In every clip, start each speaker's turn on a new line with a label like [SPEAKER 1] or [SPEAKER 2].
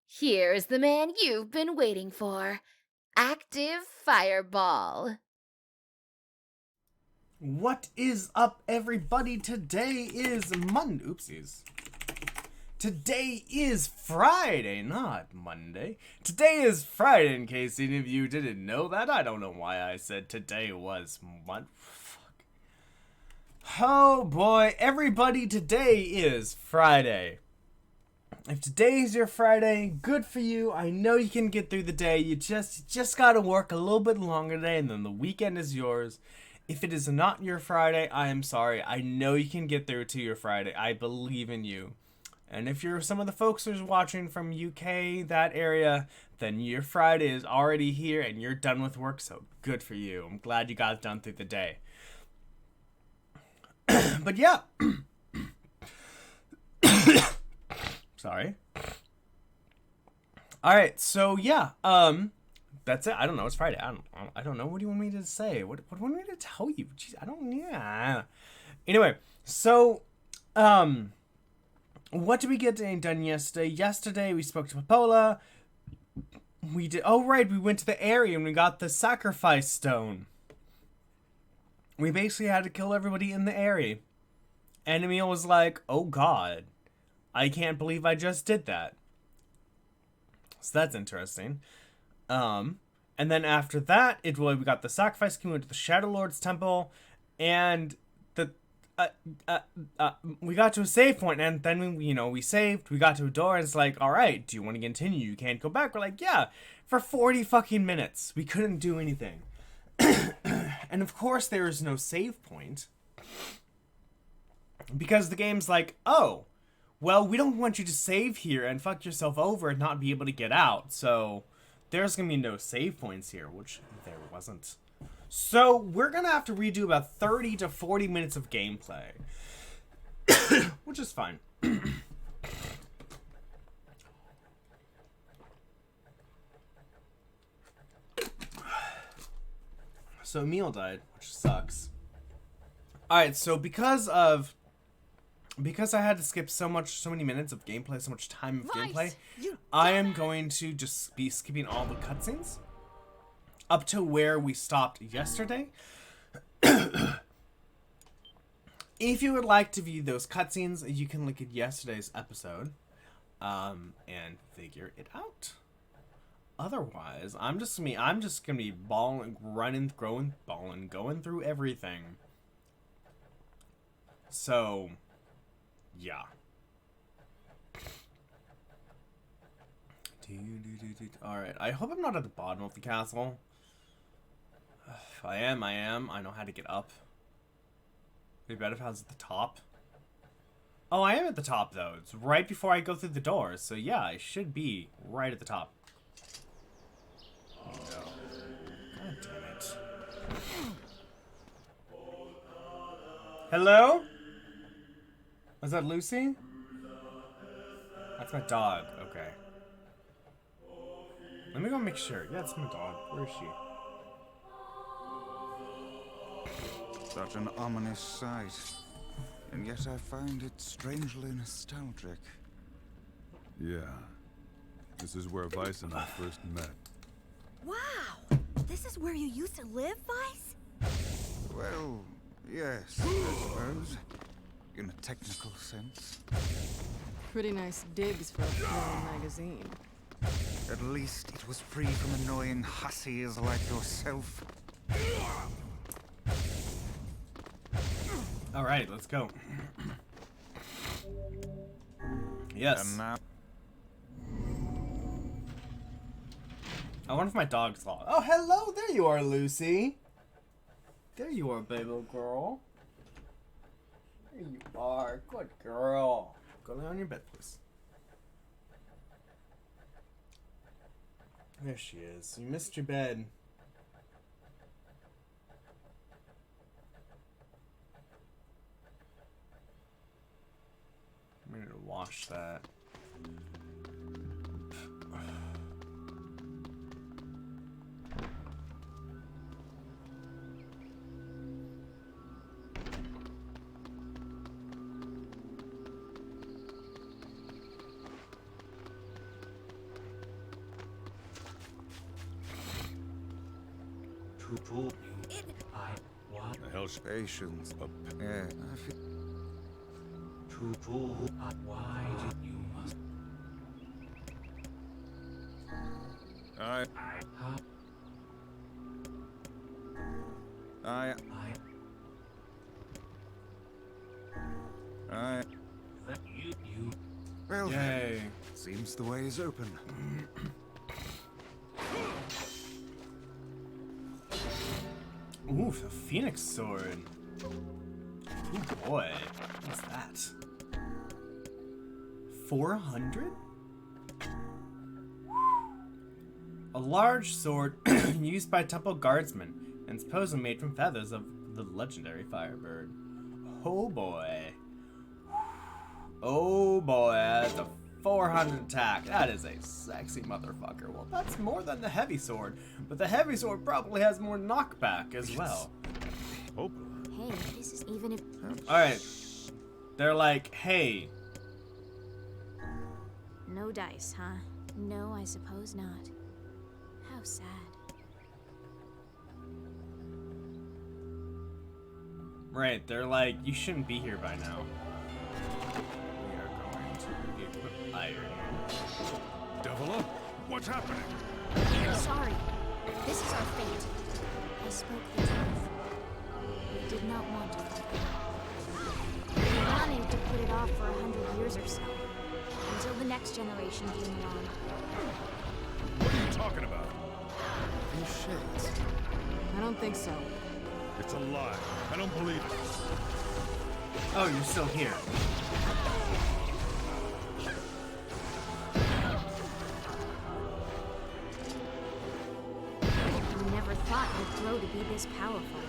[SPEAKER 1] Here's the man you've been waiting for. Active Fireball.
[SPEAKER 2] What is up, everybody? Today is Monday. Oopsies. Today is Friday, not Monday. Today is Friday, in case any of you didn't know that. I don't know why I said today was Monday. Fuck. Oh boy, everybody, today is Friday. If today is your Friday, good for you. I know you can get through the day. You just gotta work a little bit longer today, and then the weekend is yours. If it is not your Friday, I am sorry. I know you can get through to your Friday. I believe in you. And if you're some of the folks who's watching from UK, that area, then your Friday is already here and you're done with work, so good for you. I'm glad you got it done through the day. But yeah. Sorry. Alright, so yeah, that's it. I don't know. It's Friday. I don't know. What do you want me to say? What do you want me to tell you? Jeez, I don't. Yeah. Anyway, so what did we get done yesterday? Yesterday we spoke to Popola. We did. Oh right, we went to the area and we got the sacrifice stone. We basically had to kill everybody in the area. And Emil was like, "Oh God, I can't believe I just did that." So that's interesting. And then after that, we got the sacrifice. We went to the Shadow Lord's temple, and we got to a save point, and then we saved. We got to a door, and it's like, all right, do you want to continue? You can't go back. We're like, yeah, for 40 fucking minutes, we couldn't do anything, and of course there is no save point because the game's like, oh, well, we don't want you to save here and fuck yourself over and not be able to get out, so there's gonna be no save points here, which there wasn't. So we're gonna have to redo about 30 to 40 minutes of gameplay, which is fine. So Emil died, which sucks. Alright, so because I had to skip so many minutes of gameplay, so much time of gameplay, I am going to just be skipping all the cutscenes up to where we stopped yesterday. If you would like to view those cutscenes, you can look at yesterday's episode and figure it out. Otherwise, I'm just gonna be going through everything. So yeah. Alright, I hope I'm not at the bottom of the castle. If I am. I know how to get up. It'd be better if I was at the top. Oh, I am at the top, though. It's right before I go through the doors. So yeah, I should be right at the top. Oh, no. God damn it. Hello? Was that Lucy? That's my dog. Okay. Let me go make sure. Yeah, it's my dog. Where is she?
[SPEAKER 3] Such an ominous sight, and yet I find it strangely nostalgic.
[SPEAKER 4] Yeah. This is where Vice and I first met.
[SPEAKER 5] Wow! This is where you used to live, Vice?
[SPEAKER 3] Well, yes, I suppose. In a technical sense.
[SPEAKER 6] Pretty nice digs for a thrilling magazine.
[SPEAKER 3] At least it was free from annoying hussies like yourself.
[SPEAKER 2] Alright, let's go. Yes.
[SPEAKER 3] And now
[SPEAKER 2] I wonder if my dog's lost. Oh, hello! There you are, Lucy. There you are, baby girl. There you are. Good girl. Go lay on your bed, please. There she is. You missed your bed. I'm gonna wash that.
[SPEAKER 4] The hell
[SPEAKER 3] Patience. Yeah, I feel... I... Well,
[SPEAKER 2] Yay.
[SPEAKER 3] seems the way is open.
[SPEAKER 2] Ooh, a phoenix sword. Oh boy. What's that? 400? A large sword used by temple guardsmen and supposedly made from feathers of the legendary firebird. Oh boy. Oh boy, that's a 400 attack. That is a sexy motherfucker. Well, that's more than the heavy sword, but the heavy sword probably has more knockback as well.
[SPEAKER 4] Hope.
[SPEAKER 5] Hey, this is even if...
[SPEAKER 2] Alright. They're like, hey.
[SPEAKER 5] No dice, huh? No, I suppose not. How sad.
[SPEAKER 2] Right, they're like, you shouldn't be here by now. We are going to equip iron.
[SPEAKER 4] Devil up! What's happening?
[SPEAKER 5] Sorry. This is our fate. I spoke the truth. We did not want to fight it. We wanted to put it off for 100 years or so. Until the next generation came along.
[SPEAKER 4] What are you talking about?
[SPEAKER 3] These shades.
[SPEAKER 6] I don't think so.
[SPEAKER 4] It's a lie. I don't believe it.
[SPEAKER 2] Oh, you're still here.
[SPEAKER 5] I never thought you'd grow to be this powerful.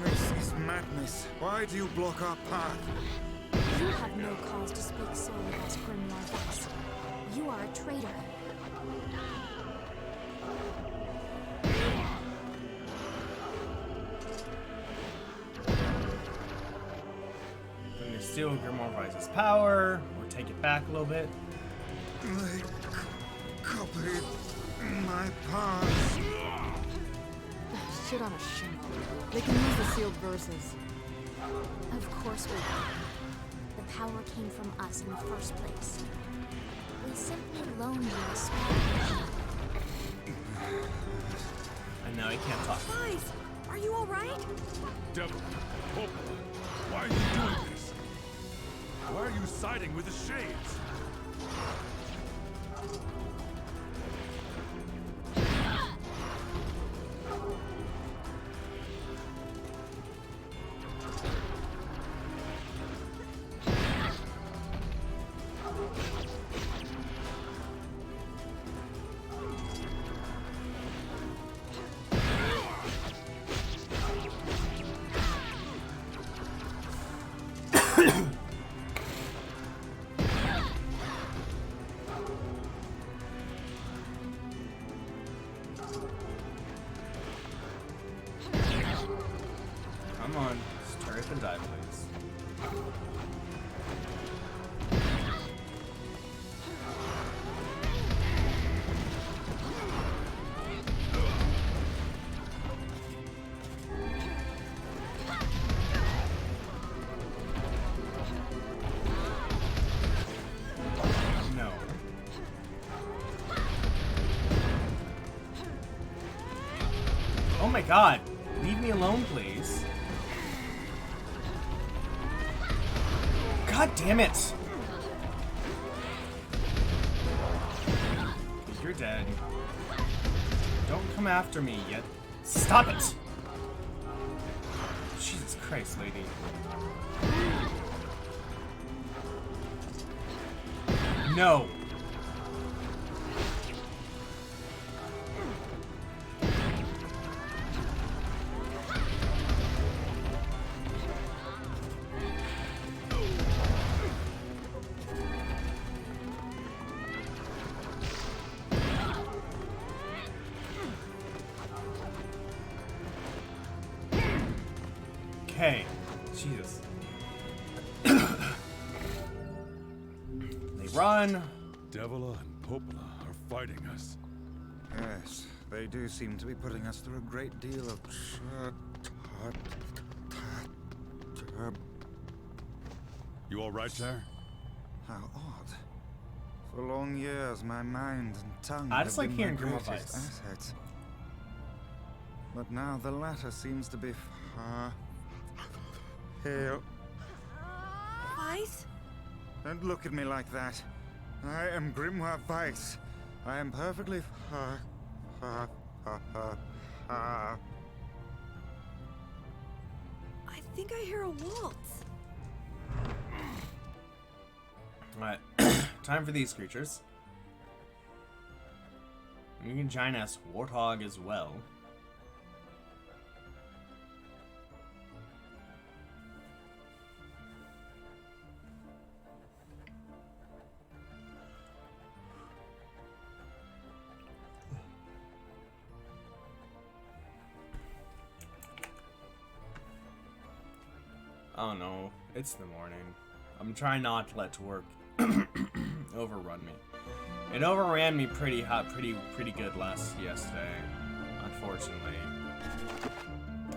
[SPEAKER 3] This is madness. Why do you block our path?
[SPEAKER 5] You have no cause to speak so of us, Grimoire Vice. You are a traitor.
[SPEAKER 2] We're gonna steal Grimoire Vice's power, or take it back a little bit.
[SPEAKER 3] They copied my path.
[SPEAKER 6] Shit on a shingle. They can use the sealed verses.
[SPEAKER 5] Of course we did. The power came from us in the first place. We simply loaned you a small...
[SPEAKER 2] And now he can't talk.
[SPEAKER 5] Guys, are you alright?
[SPEAKER 4] Devil, Hope, why are you doing this? Why are you siding with the Shades?
[SPEAKER 2] Come on, just hurry up and die, please. No. Oh my god! Leave me alone, please. God damn it! You're dead. Don't come after me yet. Stop it! Jesus Christ, lady. No! Okay. Jesus. They run.
[SPEAKER 4] Devila and Popola are fighting us.
[SPEAKER 3] Yes, They do seem to be putting us through a great deal of
[SPEAKER 4] You all right there?
[SPEAKER 3] How odd. For long years, my mind and tongue
[SPEAKER 2] I just
[SPEAKER 3] have
[SPEAKER 2] like
[SPEAKER 3] been my
[SPEAKER 2] hearing Grandma
[SPEAKER 3] greatest
[SPEAKER 2] Weiss.
[SPEAKER 3] assets. But now the latter seems to be here.
[SPEAKER 5] Weiss?
[SPEAKER 3] Don't look at me like that. I am Grimoire Weiss. I am perfectly
[SPEAKER 5] I think I hear a waltz.
[SPEAKER 2] Alright, time for these creatures. You can giant ass warthog as well. Oh no, it's the morning. I'm trying not to let work overrun me. It overran me pretty good yesterday, unfortunately.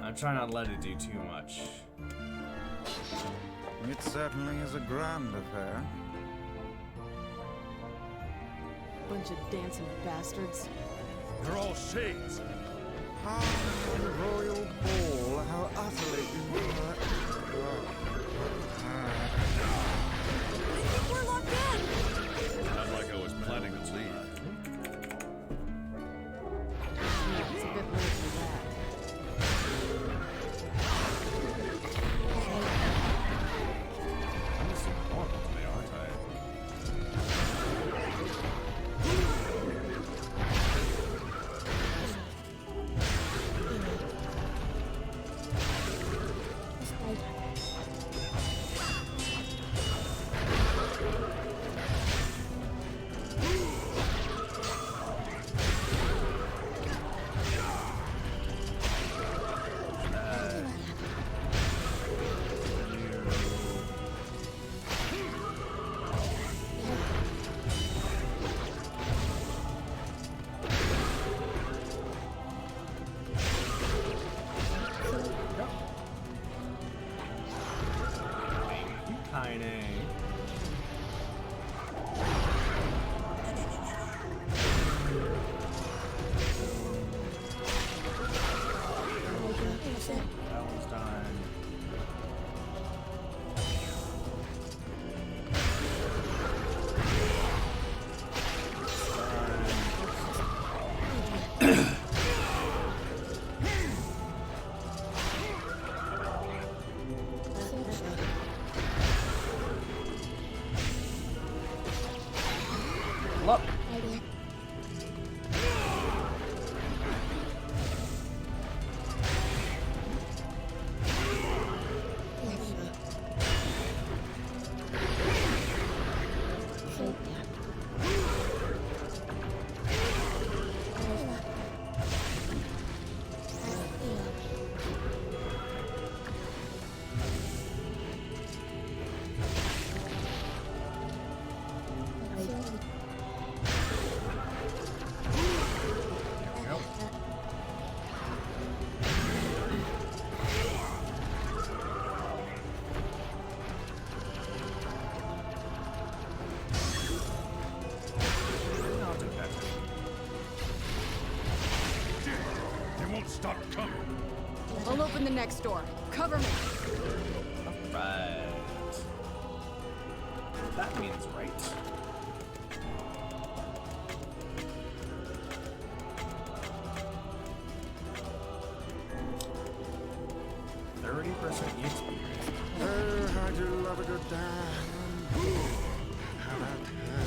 [SPEAKER 2] I'm trying not to let it do too much.
[SPEAKER 3] It certainly is a grand affair.
[SPEAKER 6] Bunch of dancing bastards.
[SPEAKER 4] They're all shades.
[SPEAKER 3] How royal ball, how utterly
[SPEAKER 5] We're locked in!
[SPEAKER 4] Not like I was planning to leave.
[SPEAKER 6] It's a bit late for that.
[SPEAKER 2] I'm just horrible today, aren't I? Tiny. That one's done. Look.
[SPEAKER 4] They won't stop coming.
[SPEAKER 6] I'll open the next door. Cover me.
[SPEAKER 2] Right. That means right. EXP.
[SPEAKER 3] Oh, how do you love a good dance? How about her?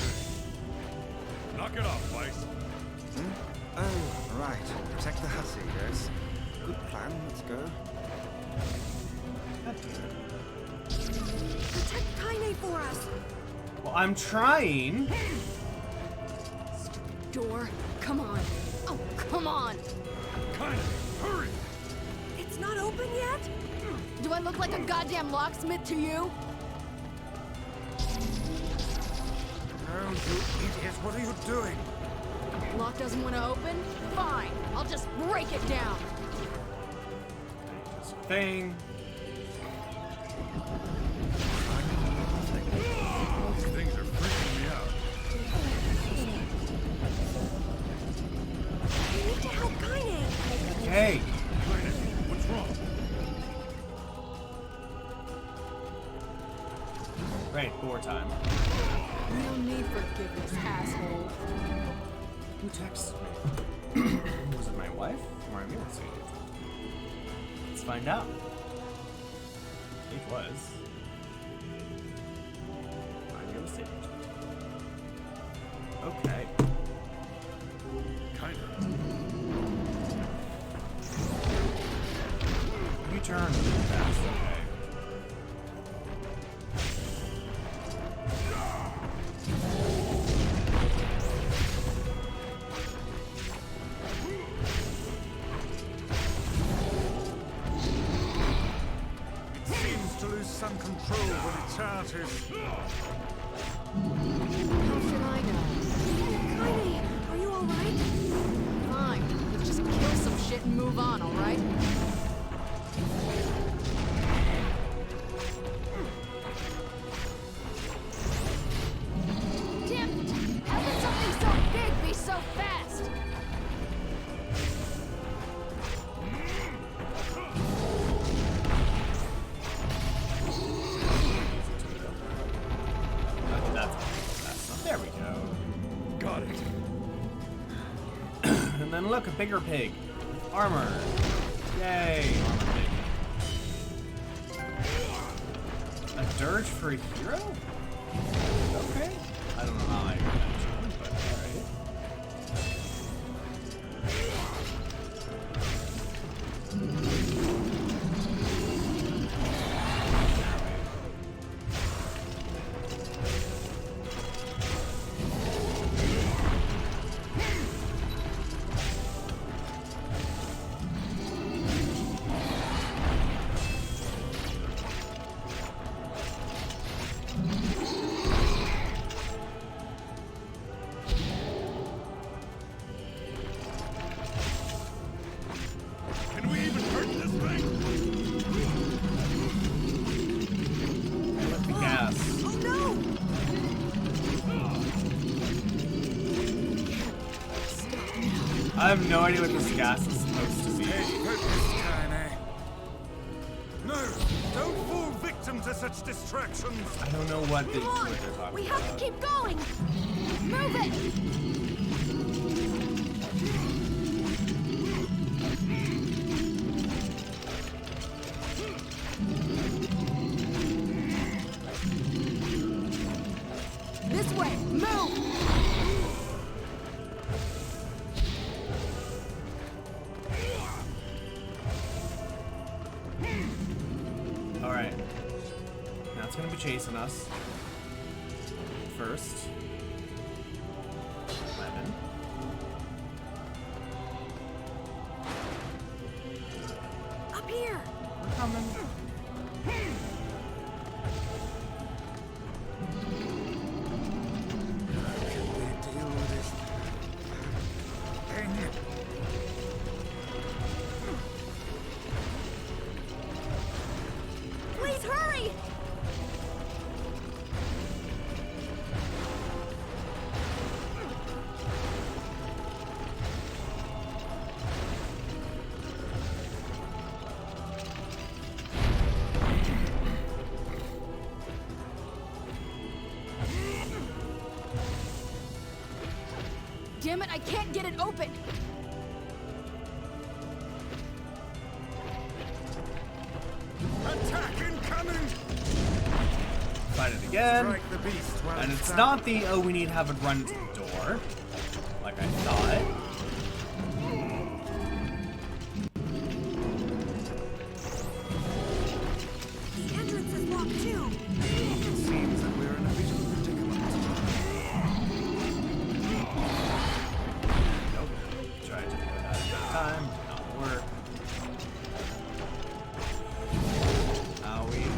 [SPEAKER 4] Knock it off, Weiss.
[SPEAKER 3] Oh, right. Protect the hussy, yes. Good plan, let's go.
[SPEAKER 5] Protect Kaine for us!
[SPEAKER 2] Well, I'm trying.
[SPEAKER 6] Door. Come on. Oh, come on.
[SPEAKER 4] Kind hurry!
[SPEAKER 5] It's not open yet?
[SPEAKER 6] Do I look like a goddamn locksmith to you?
[SPEAKER 3] Oh, you idiot, what are you doing?
[SPEAKER 6] Lock lock doesn't want to open? Fine, I'll just break it down.
[SPEAKER 2] Just thing.
[SPEAKER 4] These things are freaking me out.
[SPEAKER 5] We need to help Kaine.
[SPEAKER 2] Hey.
[SPEAKER 4] What's wrong?
[SPEAKER 2] Right, wartime.
[SPEAKER 6] No need forgiveness, asshole.
[SPEAKER 2] Who texted me? Was it my wife or my real estate agent? Let's find out. It was my real estate agent. Okay.
[SPEAKER 4] Kinda.
[SPEAKER 2] You turn fast, okay.
[SPEAKER 3] It seems to lose some control when it charges.
[SPEAKER 6] How should I know?
[SPEAKER 5] Kaine, are you alright?
[SPEAKER 6] Fine, let's just kill some shit and move on, alright?
[SPEAKER 5] Damn it! How can something so big be so fast?
[SPEAKER 2] Okay, that's there we go.
[SPEAKER 4] Got it.
[SPEAKER 2] And then look, a bigger pig. Armor. Yay, armor pig. A dirge for a hero? Okay. I don't know how I got that challenge, but alright.
[SPEAKER 4] Can we even hurt this thing?
[SPEAKER 2] Let the gas.
[SPEAKER 5] Oh no!
[SPEAKER 2] I have no idea what this gas is supposed to be.
[SPEAKER 3] Focus, Kaine. No, don't fall victim to such distractions.
[SPEAKER 2] I don't know what,
[SPEAKER 5] Come on!
[SPEAKER 2] what they're talking
[SPEAKER 5] We have
[SPEAKER 2] about.
[SPEAKER 5] to keep going! Move it!
[SPEAKER 6] This way, move!
[SPEAKER 2] Alright. Now it's gonna be chasing us. First. Lemon.
[SPEAKER 5] Up here!
[SPEAKER 2] We're coming.
[SPEAKER 3] Can we deal with this thing?
[SPEAKER 5] Please hurry!
[SPEAKER 6] Damn it, I can't get it open!
[SPEAKER 3] Attack incoming!
[SPEAKER 2] Fight it again.
[SPEAKER 3] Strike the beast while
[SPEAKER 2] And it's
[SPEAKER 3] down.
[SPEAKER 2] not the, oh, we need to have it run to the door. Like I thought.
[SPEAKER 5] The entrance is locked too!
[SPEAKER 3] It seems that we're in a bit of a predicament.
[SPEAKER 2] Nope. Tried to do it at a time. Did not work. Owie.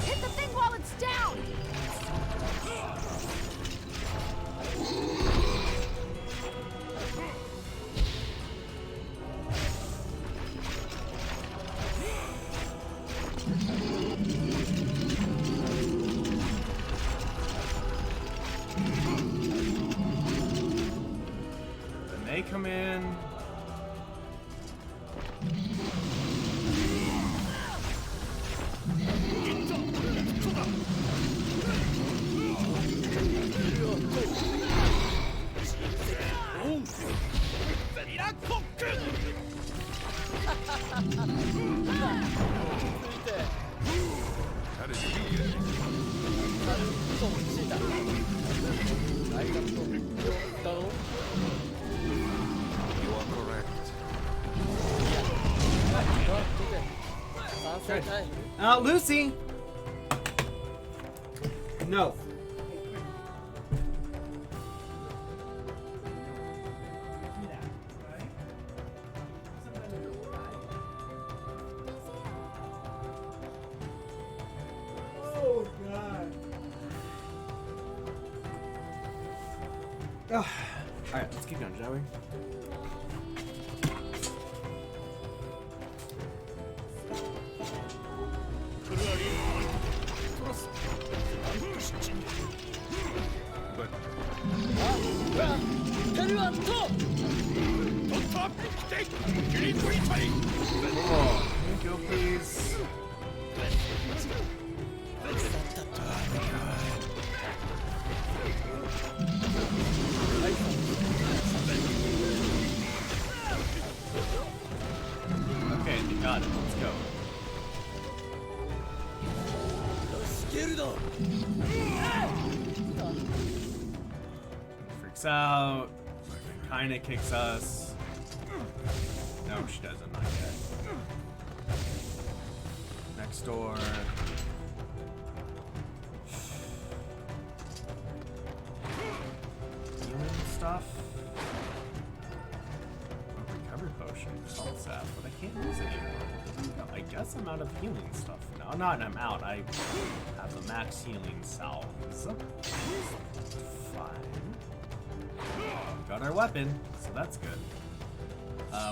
[SPEAKER 5] Hit the thing while it's down!
[SPEAKER 2] they come in.
[SPEAKER 4] That is devious.
[SPEAKER 3] You are correct.
[SPEAKER 2] Lucy! No. Oh, God. Alright, let's keep going, shall we?
[SPEAKER 3] But
[SPEAKER 2] Oh, can you go, please? Okay, you got it. Let's go. Freaks out. Kinda kicks us. No, she doesn't. Not yet. Next door. Healing stuff. Recovery potion. Salt sap, but I can't use it anymore. I guess I'm out of healing stuff now. Not I'm out. I have the max healing salves. Fine. Got our weapon, so that's good.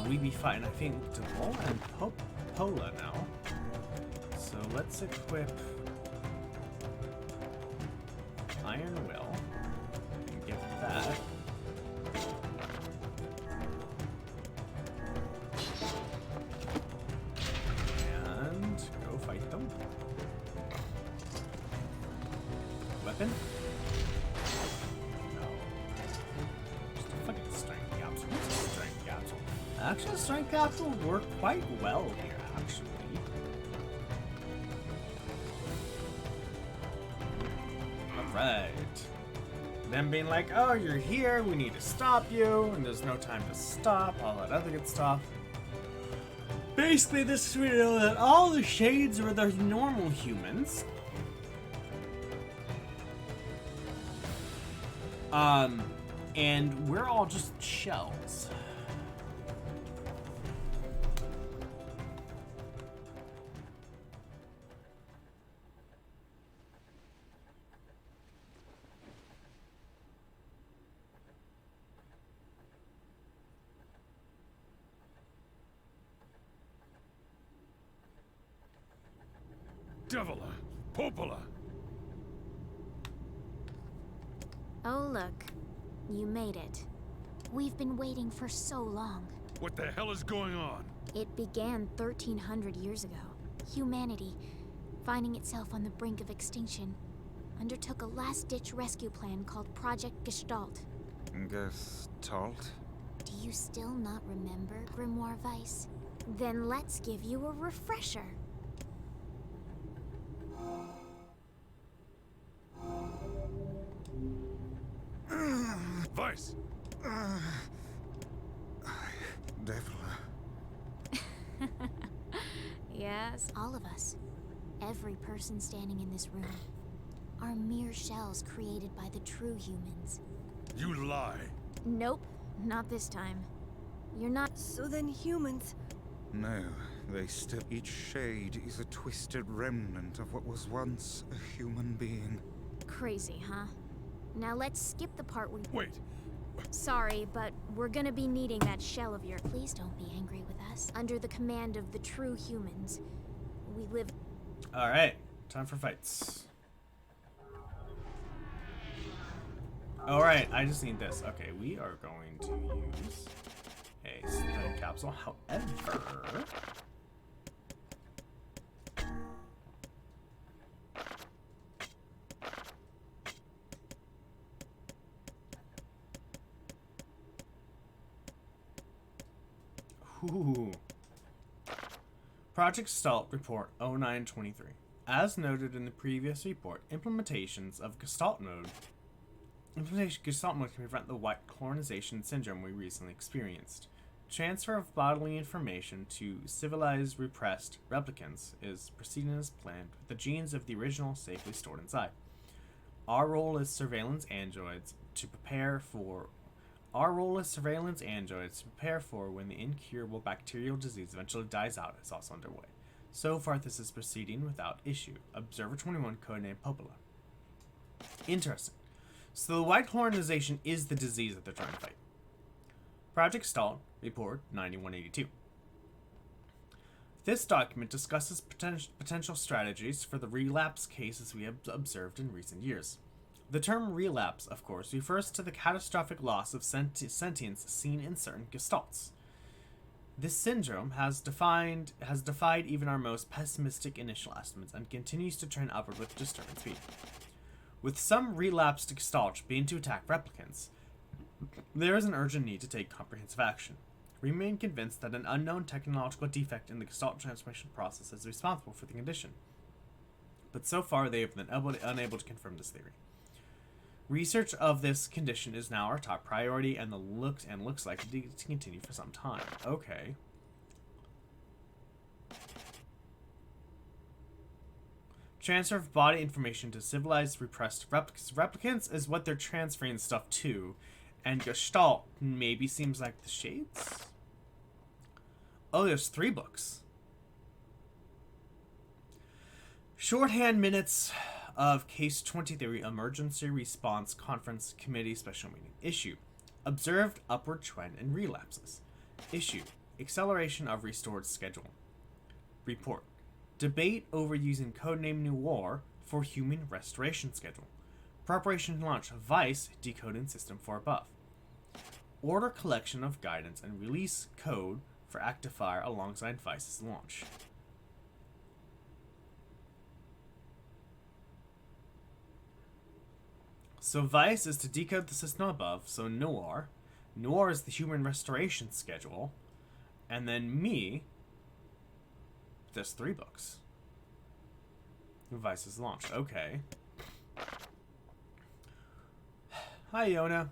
[SPEAKER 2] We be fighting, I think, Devol and Pola now. So let's equip Iron Will and get that. And go fight them. Weapon? No. Just a fucking strength capsule. What's a strength capsule? Actually, strength capsule work quite well here, actually. Alright. Them being like, oh, you're here, we need to stop you, and there's no time to stop, all that other good stuff. Basically, this is real that all the shades are the normal humans. And we're all just shells.
[SPEAKER 4] Devila, Popola.
[SPEAKER 5] Oh, look. You made it. We've been waiting for so long.
[SPEAKER 4] What the hell is going on?
[SPEAKER 5] It began 1300 years ago. Humanity, finding itself on the brink of extinction, undertook a last-ditch rescue plan called Project Gestalt.
[SPEAKER 3] Gestalt?
[SPEAKER 5] Do you still not remember, Grimoire Weiss? Then let's give you a refresher.
[SPEAKER 4] Vice!
[SPEAKER 3] Devila.
[SPEAKER 5] Yes? All of us, every person standing in this room, are mere shells created by the true humans.
[SPEAKER 4] You lie.
[SPEAKER 5] Nope, not this time. You're not.
[SPEAKER 6] So then humans.
[SPEAKER 3] No, they still. Each shade is a twisted remnant of what was once a human being.
[SPEAKER 5] Crazy, huh? Now let's skip the part where.
[SPEAKER 4] Wait.
[SPEAKER 5] Sorry, but we're gonna be needing that shell of yours. Please don't be angry with us. Under the command of the true humans, we live.
[SPEAKER 2] Alright, time for fights. Alright, I just need this. Okay, we are going to use a stun capsule. However, ooh. Project Gestalt Report 0923. As noted in the previous report, implementations of Gestalt mode can prevent the white colonization syndrome we recently experienced. Transfer of bodily information to civilized repressed replicants is proceeding as planned, with the genes of the original safely stored inside. Our role as surveillance androids to prepare for when the incurable bacterial disease eventually dies out is also underway. So far, this is proceeding without issue. Observer 21, codename Popola. Interesting. So the white colonization is the disease that they're trying to fight. Project Gestalt, Report 9182. This document discusses potential strategies for the relapse cases we have observed in recent years. The term relapse, of course, refers to the catastrophic loss of sentience seen in certain gestalts. This syndrome has defied even our most pessimistic initial estimates and continues to trend upward with disturbing speed. With some relapsed gestalts being to attack replicants, there is an urgent need to take comprehensive action. We remain convinced that an unknown technological defect in the gestalt transformation process is responsible for the condition, but so far they have been unable to confirm this theory. Research of this condition is now our top priority, and looks like to continue for some time. Okay. Transfer of body information to civilized repressed replicants is what they're transferring stuff to, and Gestalt maybe seems like the Shades? Oh, there's 3 books. Shorthand minutes of Case 23 Emergency Response Conference Committee Special Meeting. Issue: Observed upward trend in relapses. Issue: Acceleration of restored schedule. Report: Debate over using codename Nier for human restoration schedule. Preparation to launch Vice decoding system for above. Order collection of guidance and release code for Actifier alongside Vice's launch. So Vice is to decode the system above, so Nier. Nier is the human restoration schedule. And then me, there's 3 books. Vice is launched. Okay. Hi, Yona.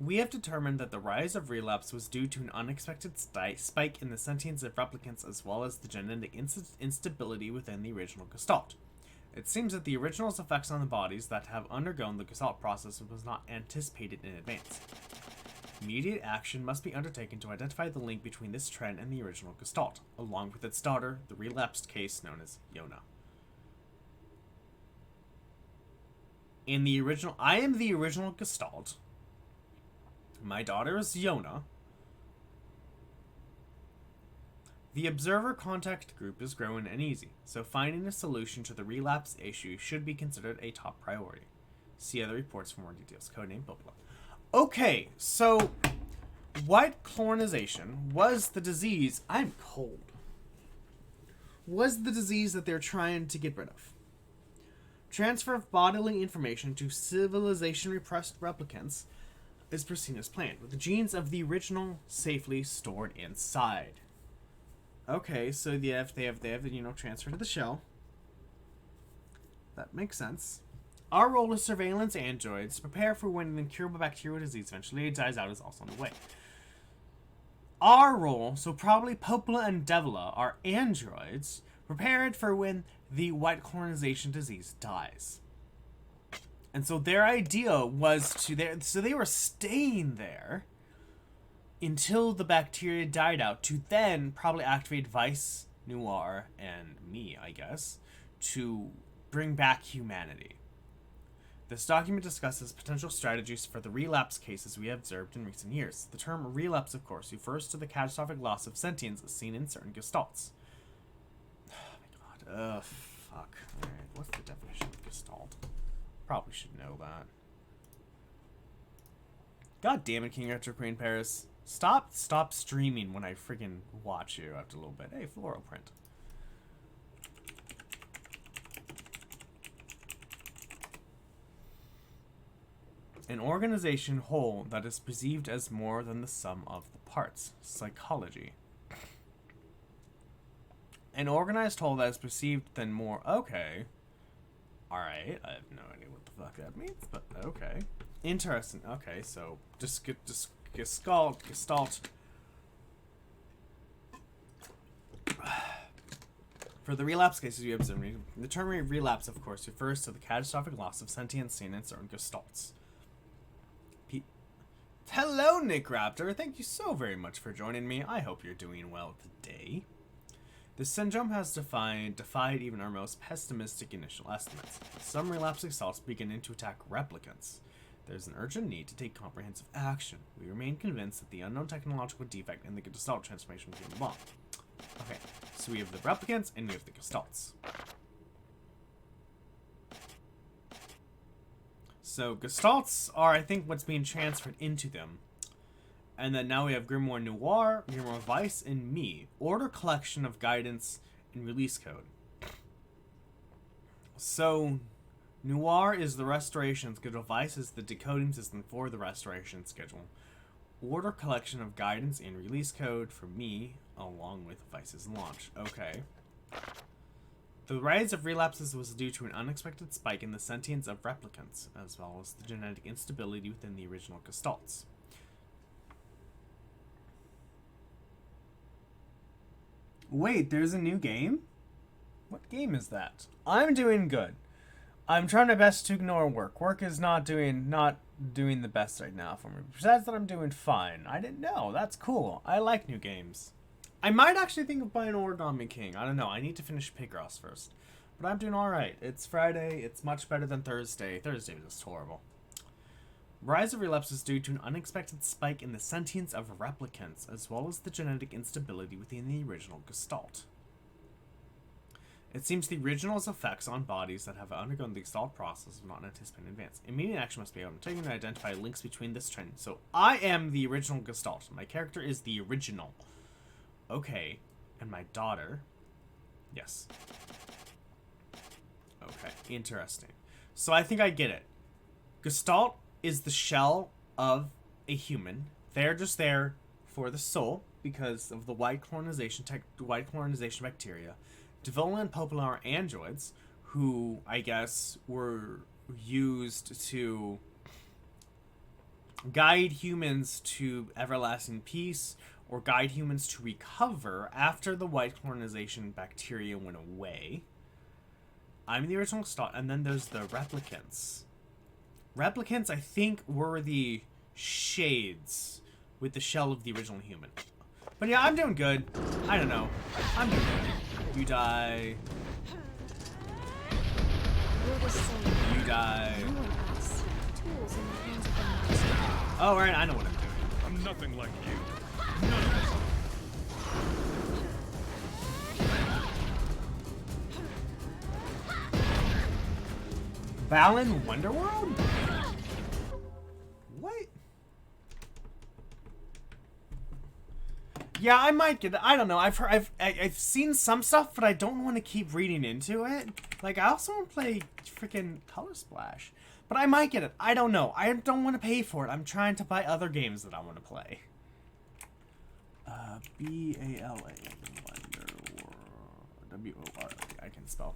[SPEAKER 2] We have determined that the rise of relapse was due to an unexpected spike in the sentience of replicants as well as the genetic instability within the original Gestalt. It seems that the original's effects on the bodies that have undergone the Gestalt process was not anticipated in advance. Immediate action must be undertaken to identify the link between this trend and the original Gestalt, along with its daughter, the relapsed case known as Yona. I am the original Gestalt. My daughter is Yona. The observer contact group is growing and easy, so finding a solution to the relapse issue should be considered a top priority. See other reports for more details. Codename Popola. Okay, so white colonization was the disease. I'm cold. Was the disease that they're trying to get rid of. Transfer of bodily information to civilization repressed replicants is proceeding as planned, with the genes of the original safely stored inside. Okay, so they have transfer to the shell. That makes sense. Our role as surveillance androids to prepare for when an incurable bacterial disease eventually dies out is also on the way. Our role, so probably Popola and Devila, are androids prepared for when the white colonization disease dies. And so their idea was so they were staying there until the bacteria died out to then probably activate Vice, Nier, and me, I guess, to bring back humanity. This document discusses potential strategies for the relapse cases we have observed in recent years. The term relapse, of course, refers to the catastrophic loss of sentience seen in certain gestalts. Oh my god. Fuck. Alright, what's the definition of gestalt? Probably should know that. God damn it, King Retro Queen Paris. Stop streaming when I freaking watch you after a little bit. Hey, floral print. An organization whole that is perceived as more than the sum of the parts. Psychology. An organized whole that is perceived than more. Okay. Alright. I have no idea what the fuck that means, but okay. Interesting. Okay, so just Gestalt. For the relapse cases you observe, the term relapse, of course, refers to the catastrophic loss of sentience seen in certain gestalts. Hello, Nick Raptor. Thank you so very much for joining me. I hope you're doing well today. This syndrome has defied even our most pessimistic initial estimates. Some relapsing gestalts beginning to attack replicants. There's an urgent need to take comprehensive action. We remain convinced that the unknown technological defect in the gestalt transformation will be the bomb. Okay, so we have the replicants and we have the gestalts. So gestalts are, I think, what's being transferred into them. And then now we have Grimoire Noir, Grimoire Vice, and Me. Order, collection of guidance, and release code. So Noir is the restoration schedule. Vice is the decoding system for the restoration schedule. Order, collection of guidance, and release code for Me, along with Vice's launch. Okay. The rise of relapses was due to an unexpected spike in the sentience of replicants, as well as the genetic instability within the original gestalts. Wait, there's a new game? What game is that? I'm doing good. I'm trying my best to ignore work. Work is not doing the best right now for me. Besides that, I'm doing fine. I didn't know. That's cool. I like new games. I might actually think of buying Origami King. I don't know. I need to finish Picross first. But I'm doing alright. It's Friday. It's much better than Thursday. Thursday was just horrible. Rise of relapse is due to an unexpected spike in the sentience of replicants, as well as the genetic instability within the original gestalt. It seems the original's effects on bodies that have undergone the gestalt process of not anticipated in advance. Immediate action must be undertaken to identify links between this trend. So I am the original gestalt. My character is the original. Okay, and my daughter. Yes. Okay, interesting. So I think I get it. Gestalt is the shell of a human. They're just there for the soul because of the white colonization bacteria. Development popular androids, who I guess were used to guide humans to everlasting peace, or guide humans to recover after the white colonization bacteria went away. I'm the original gestalt, and then there's the replicants. Replicants, I think, were the shades with the shell of the original human. But yeah, I'm doing good. I don't know. I'm doing good. You die. You die. Oh, right, I know what I'm doing.
[SPEAKER 4] I'm nothing like you. None of us.
[SPEAKER 2] Balan Wonderworld? What? Yeah, I might get it. I don't know. I've seen some stuff, but I don't want to keep reading into it. Like, I also want to play freaking Color Splash. But I might get it. I don't know. I don't want to pay for it. I'm trying to buy other games that I want to play. B-A-L-A. Wonderworld. W-O-R-L-D. I can spell.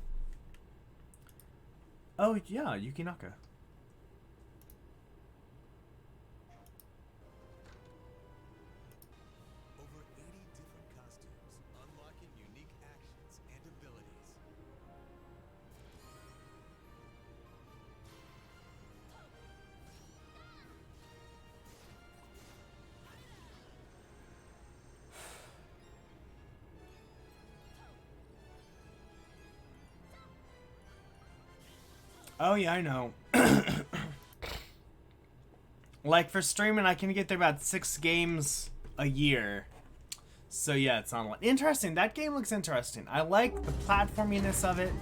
[SPEAKER 2] Oh, yeah, Yukinaka.
[SPEAKER 7] Over 80 different costumes, unlocking unique actions and abilities.
[SPEAKER 2] Oh, yeah, I know. Like, for streaming, I can get there about 6 games a year. So, yeah, it's online. Interesting. That game looks interesting. I like the platforminess of it.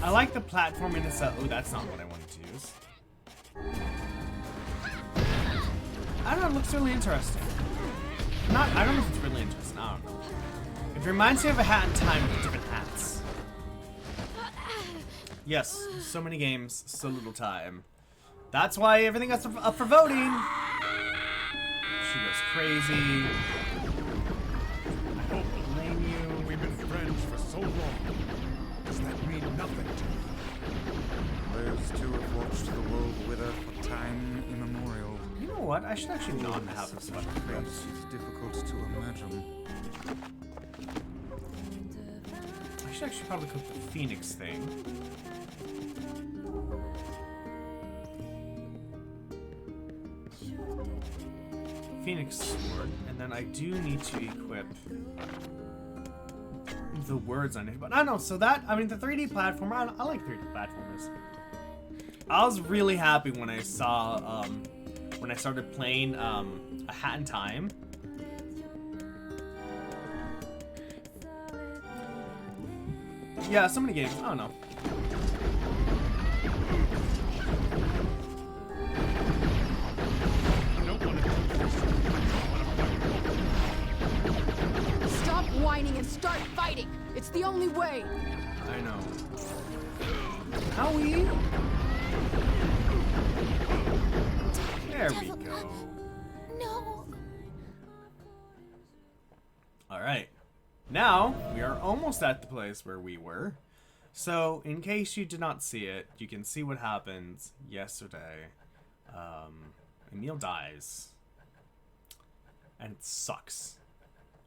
[SPEAKER 2] I like the platforming itself. Oh, that's not what I wanted to use. I don't know, it looks really interesting. I don't know if it's really interesting, I don't know. It reminds me of a Hat in Time with different hats. Yes, so many games, so little time. That's why everything is up for voting. She goes crazy.
[SPEAKER 4] I don't blame you. We've been friends for so long. Does that mean nothing to you?
[SPEAKER 3] Those two have watched the world wither for time immemorial.
[SPEAKER 2] You know what? I should actually not have this fucking
[SPEAKER 3] Fate
[SPEAKER 2] face.
[SPEAKER 3] is difficult to imagine.
[SPEAKER 2] I should actually probably cook the Phoenix thing. Phoenix sword, and then I do need to equip the words on it. But I don't know, so that, I mean, the 3D platformer, I like 3D platformers. I was really happy when I saw, when I started playing, A Hat in Time. Yeah, so many games, I don't know.
[SPEAKER 6] Stop whining and start fighting! It's the only way!
[SPEAKER 2] I know. Howie! There we go.
[SPEAKER 1] No.
[SPEAKER 2] Alright. Now, we are almost at the place where we were. So, in case you did not see it, you can see what happens yesterday. Emil dies. And it sucks.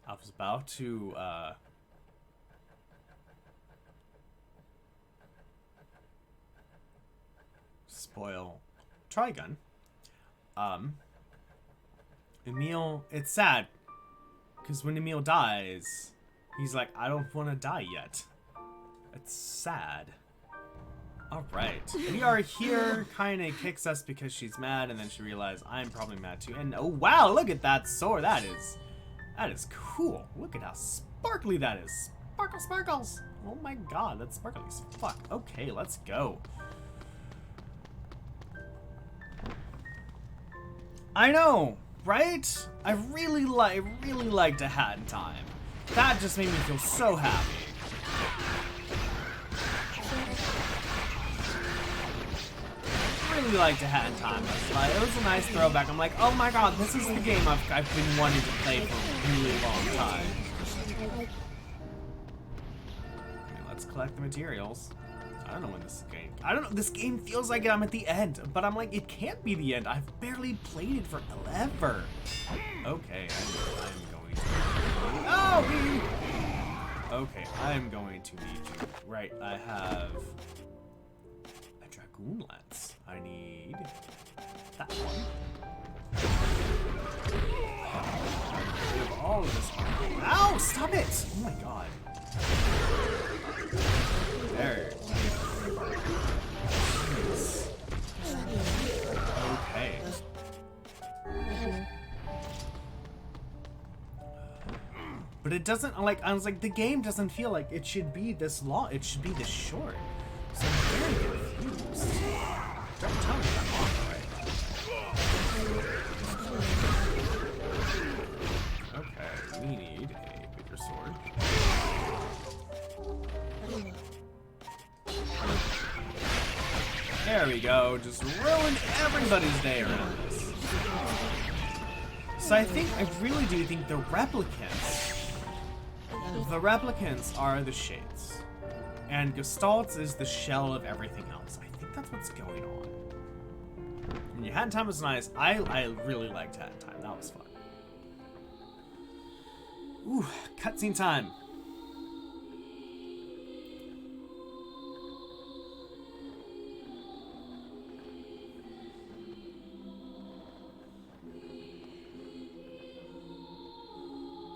[SPEAKER 2] I was about to, spoil Trigun. Emil, it's sad. Because when Emil dies, he's like, I don't want to die yet. It's sad. Alright. We are here. Kaine kicks us because she's mad, and then she realizes I'm probably mad too. And oh wow, look at that sword. That is cool. Look at how sparkly that is. Sparkle sparkles. Oh my god, that's sparkly as fuck. Okay, let's go. I know, right? I really liked A Hat in Time. That just made me feel so happy. Really liked A Hat in Time. It was a nice throwback. I'm like, oh my god, this is the game I've been wanting to play for a really long time. Okay, let's collect the materials. I don't know when this game. I don't know. This game feels like I'm at the end, but I'm like, it can't be the end. I've barely played it forever. Okay, I'm going to. Oh, okay, I'm going to need to. Right, I have a dragoon lance. I need that one. We have all of this. Ow! Stop it! Oh my god. There. Okay. But it doesn't, like, I was like, the game doesn't feel like it should be this long. It should be this short. So I'm very confused. Don't tell me I'm wrong, right? Okay, we need a bigger sword. There we go. Just ruined everybody's day around this. So I really do think the replicants are the shades. And Gestalt's is the shell of everything else. I think that's what's going on. And Hat in Time was nice. I really liked Hat in Time. That was fun. Ooh, cutscene time.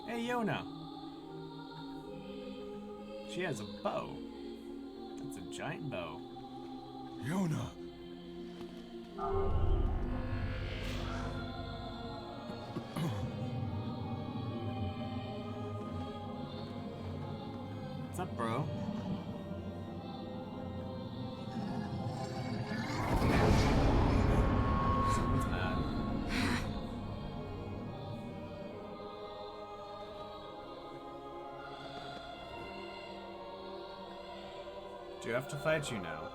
[SPEAKER 2] Hey, Yona. She has a bow. That's a giant bow.
[SPEAKER 4] Yona.
[SPEAKER 2] What's up, bro? do have to fight you now.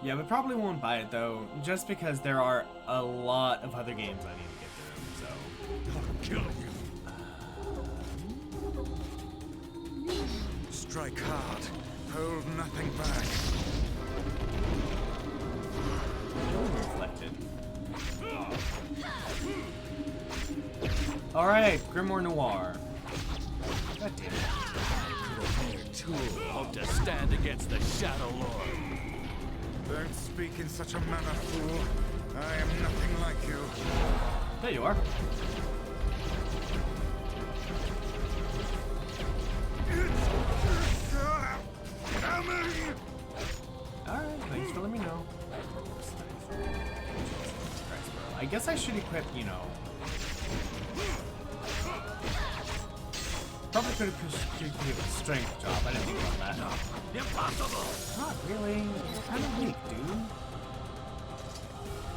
[SPEAKER 2] Yeah, we probably won't buy it though, just because there are a lot of other games I need to get through, so.
[SPEAKER 4] I'll kill you.
[SPEAKER 3] Strike hard. Hold nothing back.
[SPEAKER 2] Reflected. Alright, Grimoire Noir. God damn it.
[SPEAKER 4] A mere tool hope to stand against the Shadow Lord.
[SPEAKER 3] Don't speak in such a manner, fool. I am nothing like you.
[SPEAKER 2] There you are. Alright, thanks for letting me know. I guess I should equip, you know. Probably could have equipped a strength job. I didn't think about that.
[SPEAKER 4] Impossible!
[SPEAKER 2] Not really. You're kind of weak, dude.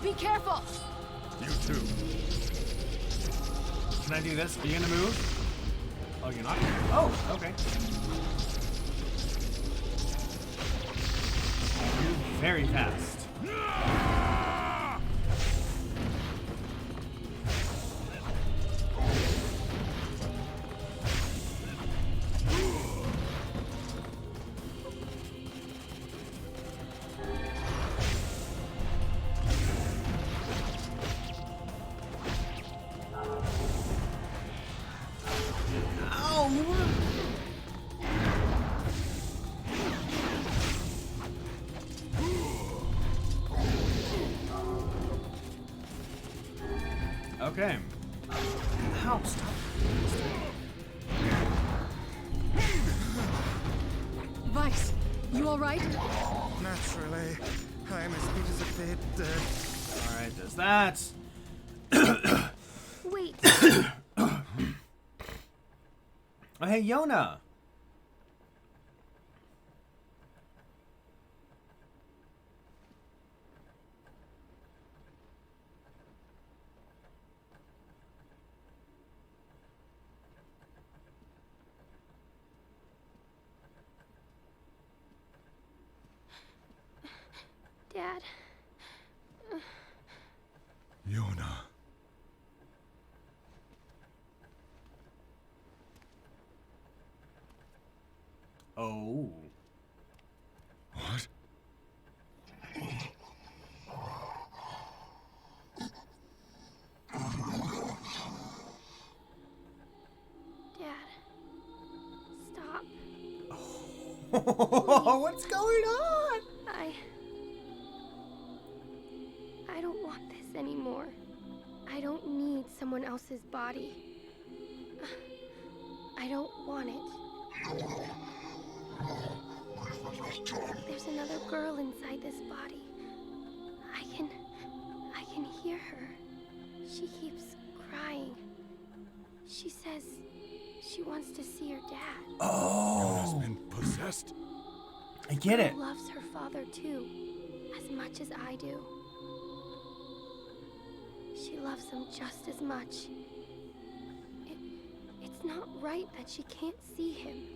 [SPEAKER 6] Be careful!
[SPEAKER 4] You too.
[SPEAKER 2] Can I do this? Are you gonna move? Oh, you're not? Oh, okay. You're very fast. Okay. Ow, stop.
[SPEAKER 6] Vice, you alright?
[SPEAKER 3] Naturally, I am as good as a dead dead.
[SPEAKER 2] Alright, there's that.
[SPEAKER 5] Wait,
[SPEAKER 2] Oh, hey, Yona.
[SPEAKER 5] Dad.
[SPEAKER 4] Yona.
[SPEAKER 2] Oh.
[SPEAKER 4] What?
[SPEAKER 5] Dad. Stop.
[SPEAKER 2] What's going on?
[SPEAKER 5] I don't want this anymore. I don't need someone else's body. I don't want it. There's another girl inside this body. I can hear her. She keeps crying. She says she wants to see her dad.
[SPEAKER 4] Yona's
[SPEAKER 2] Oh.
[SPEAKER 4] been possessed?
[SPEAKER 2] I get it.
[SPEAKER 5] She loves her father too, as much as I do. She loves him just as much. It's not right that she can't see him.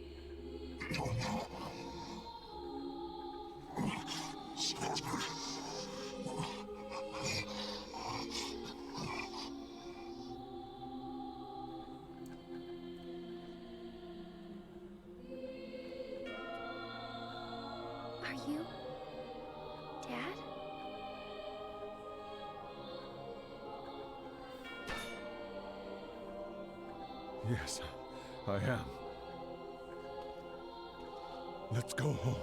[SPEAKER 5] Are you Dad?
[SPEAKER 4] Yes, I am. Let's go home.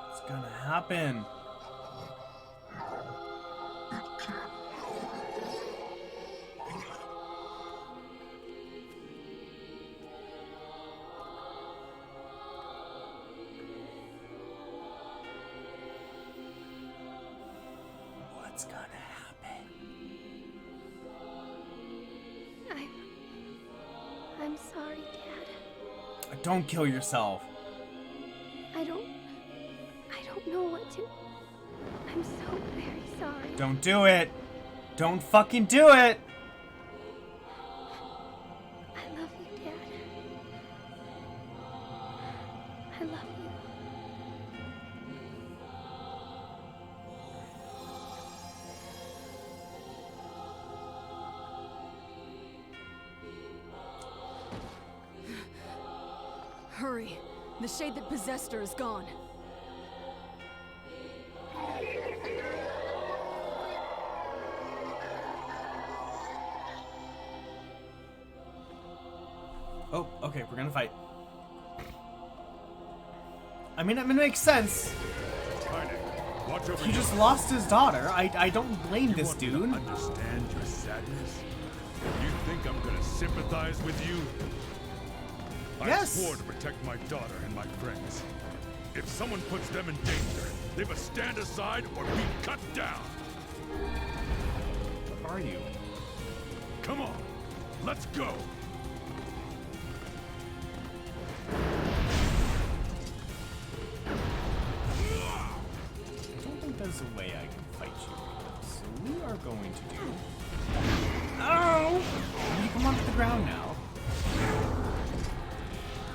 [SPEAKER 2] What's gonna happen? What's gonna happen?
[SPEAKER 5] sorry, Dad.
[SPEAKER 2] Don't kill yourself.
[SPEAKER 5] I don't know what to... I'm so very sorry.
[SPEAKER 2] Don't do it. Don't fucking do it.
[SPEAKER 5] I love you, Dad. I love you.
[SPEAKER 6] Hurry. The shade that possessed her is gone.
[SPEAKER 2] Oh, okay, we're gonna fight. I mean, it makes sense.
[SPEAKER 4] Tiny, watch over
[SPEAKER 2] He
[SPEAKER 4] your
[SPEAKER 2] just lost his daughter. I don't blame
[SPEAKER 4] You
[SPEAKER 2] this
[SPEAKER 4] want me
[SPEAKER 2] dude.
[SPEAKER 4] to understand your sadness? You think I'm gonna sympathize with you?
[SPEAKER 2] Yes.
[SPEAKER 4] I swore to protect my daughter and my friends. If someone puts them in danger, they must stand aside or be cut down.
[SPEAKER 2] What are you?
[SPEAKER 4] Come on, let's go.
[SPEAKER 2] I don't think there's a way I can fight you. So we are going to do... Oh! You come onto the ground now.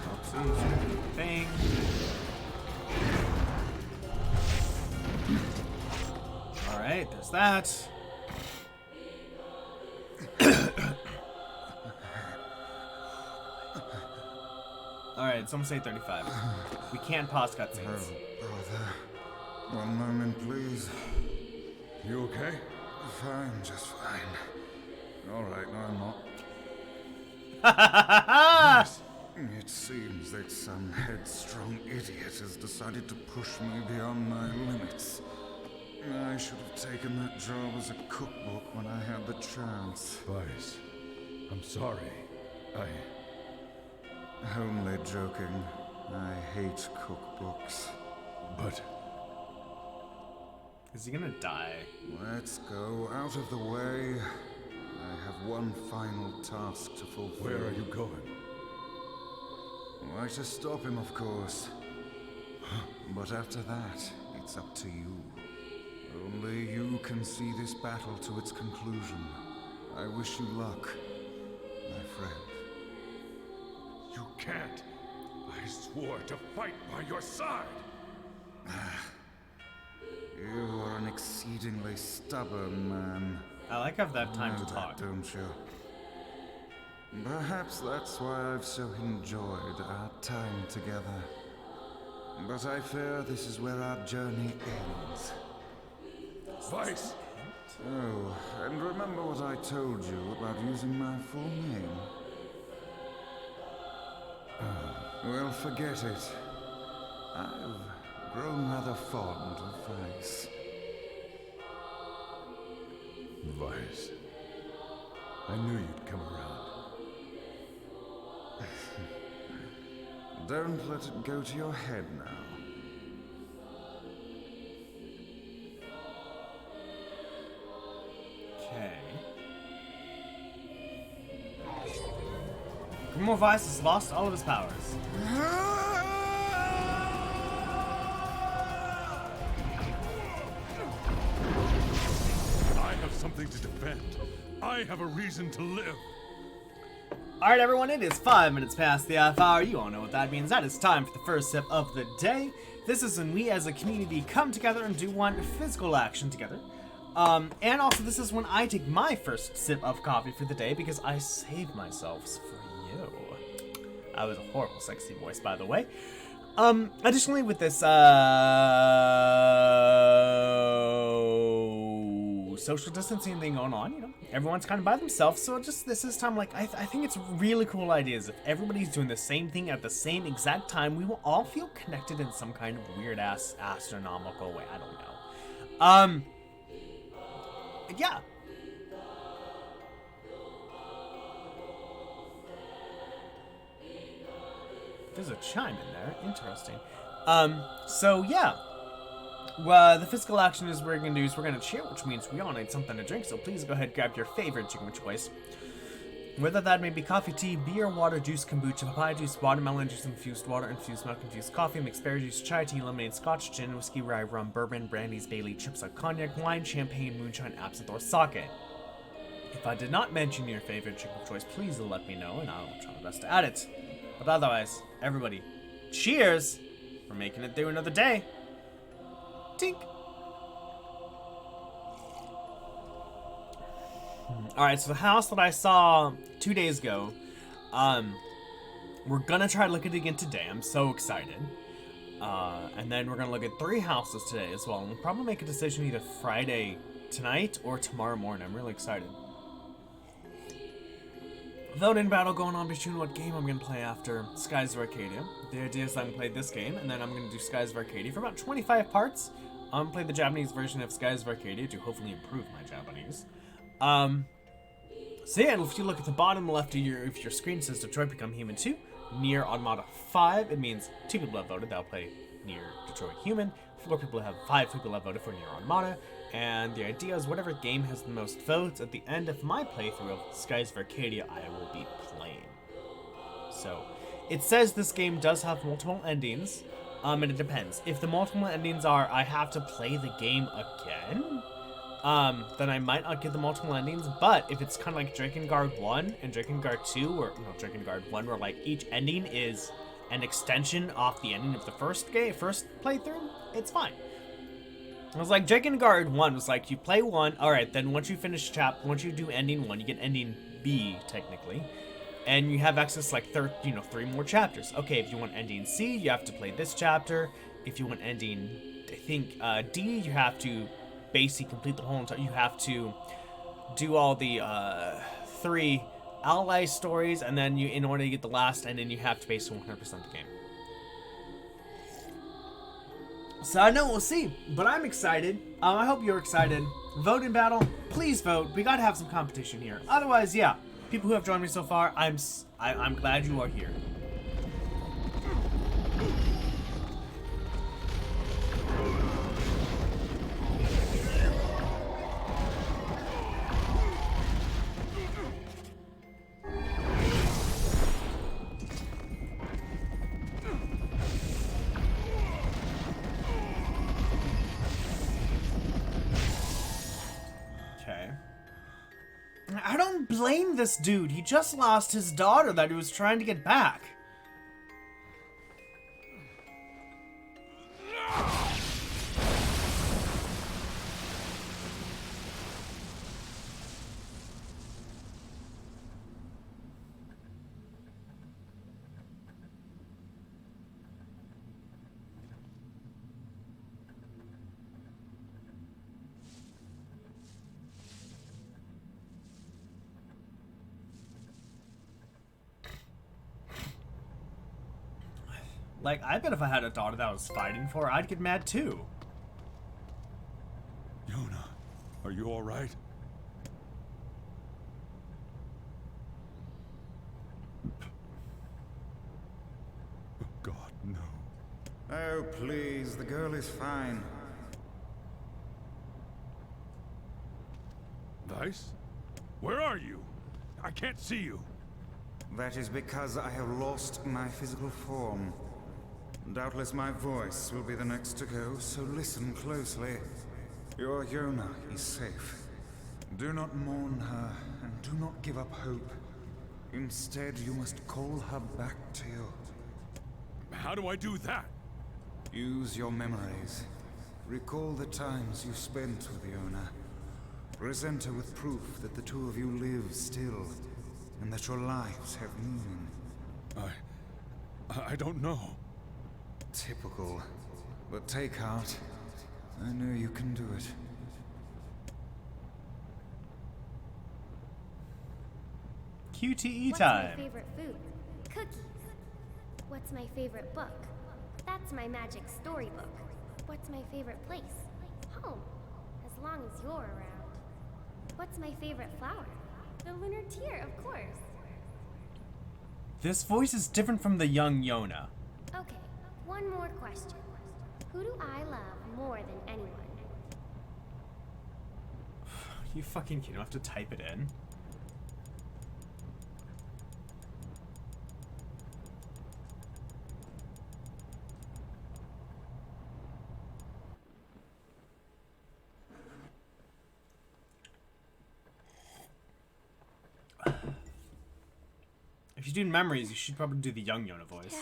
[SPEAKER 2] Oopsies. Bang. Alright, there's that. Alright, it's almost 8:35. We can't pause cutscenes.
[SPEAKER 3] Brother. One moment, please.
[SPEAKER 4] You okay?
[SPEAKER 3] Fine, just fine. Alright, no, I'm not. It seems that some headstrong idiot has decided to push me beyond my limits. I should have taken that job as a cookbook when I had the chance.
[SPEAKER 4] Vice, I'm sorry.
[SPEAKER 3] Only joking. I hate cookbooks.
[SPEAKER 4] But
[SPEAKER 2] Is he gonna die?
[SPEAKER 3] Let's go out of the way. I have one final task to fulfill.
[SPEAKER 4] where are you going?
[SPEAKER 3] Why, to stop him, of course. But after that, it's up to you. Only you can see this battle to its conclusion. I wish you luck, my friend.
[SPEAKER 4] You can't. I swore to fight by your side.
[SPEAKER 3] You are an exceedingly stubborn man.
[SPEAKER 2] I like how I've had time
[SPEAKER 3] Know
[SPEAKER 2] to
[SPEAKER 3] that,
[SPEAKER 2] talk.
[SPEAKER 3] don't you? Perhaps that's why I've so enjoyed our time together. But I fear this is where our journey ends.
[SPEAKER 4] Vice,
[SPEAKER 3] Oh, and remember what I told you about using my full name? Well, forget it. I've grown rather fond of Vice.
[SPEAKER 4] Vice. I knew you'd come around.
[SPEAKER 3] Don't let it go to your head now.
[SPEAKER 2] Okay. Grimoire Vice has lost all of his powers.
[SPEAKER 4] I have something to defend. I have a reason to live.
[SPEAKER 2] Alright everyone, it is 5 minutes past the half hour. You all know what that means. That is time for the first sip of the day. This is when we as a community come together and do one physical action together. And also this is when I take my first sip of coffee for the day because I saved myself for you. I was a horrible sexy voice, by the way. Additionally with this, social distancing thing going on, you know, everyone's kind of by themselves, so just this is time, like, I think it's really cool ideas. If everybody's doing the same thing at the same exact time, we will all feel connected in some kind of weird-ass astronomical way. I don't know. Yeah. There's a chime in there. Interesting. So yeah. Well, the physical action is we're gonna do is we're gonna cheer, which means we all need something to drink. So please go ahead, grab your favorite drink of choice. Whether that may be coffee, tea, beer, water, juice, kombucha, papaya juice, watermelon juice, infused water, infused milk, infused coffee, mixed berry juice, chai tea, lemonade, scotch, gin, whiskey, rye, rum, bourbon, brandies, Bailey, chips, cognac, wine, champagne, moonshine, absinthe, or sake. If I did not mention your favorite drink of choice, please let me know and I'll try my best to add it. But otherwise, everybody, cheers for making it through another day. Tink. Alright, so the house that I saw 2 days ago, we're gonna try to look at it again today. I'm so excited. And then we're gonna look at 3 houses today as well. And we'll probably make a decision either Friday tonight or tomorrow morning. I'm really excited. Voting battle going on between what game I'm gonna play after Skies of Arcadia. The idea is I'm gonna play this game, and then I'm gonna do Skies of Arcadia for about 25 parts. I'm gonna play the Japanese version of Skies of Arcadia to hopefully improve my Japanese. So yeah, if you look at the bottom left of your screen, it says Detroit Become Human 2, Nier Automata 5. It means 2 people have voted. They'll play Nier Detroit Human. 5 people have voted for Nier Automata. And the idea is whatever game has the most votes at the end of my playthrough of Skies of Arcadia, I will be playing. So, it says this game does have multiple endings, and it depends. If the multiple endings are, I have to play the game again, then I might not get the multiple endings, but if it's kind of like Drakengard 1 and Drakengard 2, or, no, Drakengard 1, where, like, each ending is an extension off the ending of the first playthrough, it's fine. It was like Drakengard 1 was like, you play 1, alright, then once you once you do ending 1, you get ending B, technically, and you have access to, like, 3 more chapters. Okay, if you want ending C, you have to play this chapter. If you want ending, I think, D, you have to basically complete the whole entire, you have to do all the, 3 ally stories, and then in order to get the last ending, you have to basically 100% the game. So I know we'll see, but I'm excited. I hope you're excited. Voting battle, please vote. We gotta have some competition here. Otherwise, yeah, people who have joined me so far, I'm glad you are here. I don't blame this dude. He just lost his daughter that he was trying to get back. Like, I bet if I had a daughter that I was fighting for, I'd get mad too.
[SPEAKER 4] Yona, are you all right? Oh, God, no.
[SPEAKER 3] Oh, please, the girl is fine.
[SPEAKER 4] Weiss? Where are you? I can't see you.
[SPEAKER 3] That is because I have lost my physical form. Doubtless my voice will be the next to go, so listen closely. Your Yona is safe. Do not mourn her, and do not give up hope. Instead, you must call her back to you.
[SPEAKER 4] How do I do that?
[SPEAKER 3] Use your memories. Recall the times you spent with Yona. Present her with proof that the two of you live still, and that your lives have meaning.
[SPEAKER 4] I don't know.
[SPEAKER 3] Typical. But take heart. I know you can do it.
[SPEAKER 2] QTE
[SPEAKER 5] What's
[SPEAKER 2] time.
[SPEAKER 5] my favorite food? Cookies. What's my favorite book? That's my magic storybook. What's my favorite place? Home. As long as you're around. What's my favorite flower? The lunar tear, of course.
[SPEAKER 2] This voice is different from the young Yona.
[SPEAKER 5] Okay, one more question. Who do I love more than anyone?
[SPEAKER 2] You fucking kidding? I have to type it in. If you're doing memories, you should probably do the young Yona voice.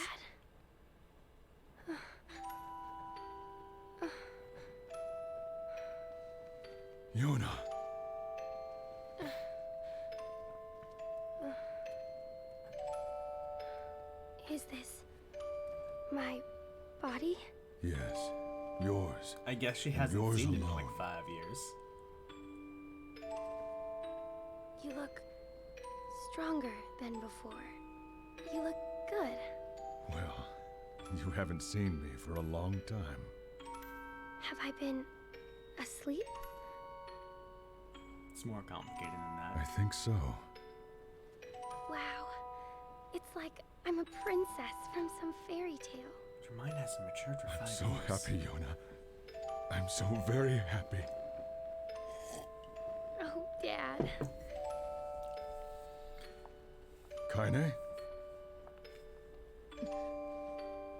[SPEAKER 3] Yona.
[SPEAKER 5] Is this my body?
[SPEAKER 3] Yes, yours.
[SPEAKER 2] I guess she hasn't
[SPEAKER 3] Yours
[SPEAKER 2] seen it in
[SPEAKER 3] alone.
[SPEAKER 2] like 5 years.
[SPEAKER 5] You look stronger than before. You look good.
[SPEAKER 3] Well, you haven't seen me for a long time.
[SPEAKER 5] Have I been asleep?
[SPEAKER 2] It's more complicated than
[SPEAKER 3] I
[SPEAKER 2] that.
[SPEAKER 3] think so.
[SPEAKER 5] Wow. It's like I'm a princess from some fairy tale.
[SPEAKER 2] Your mind hasn't matured for 5
[SPEAKER 3] I'm so
[SPEAKER 2] years.
[SPEAKER 3] happy, Yona. I'm so very happy.
[SPEAKER 5] Oh, Dad.
[SPEAKER 3] Kaine?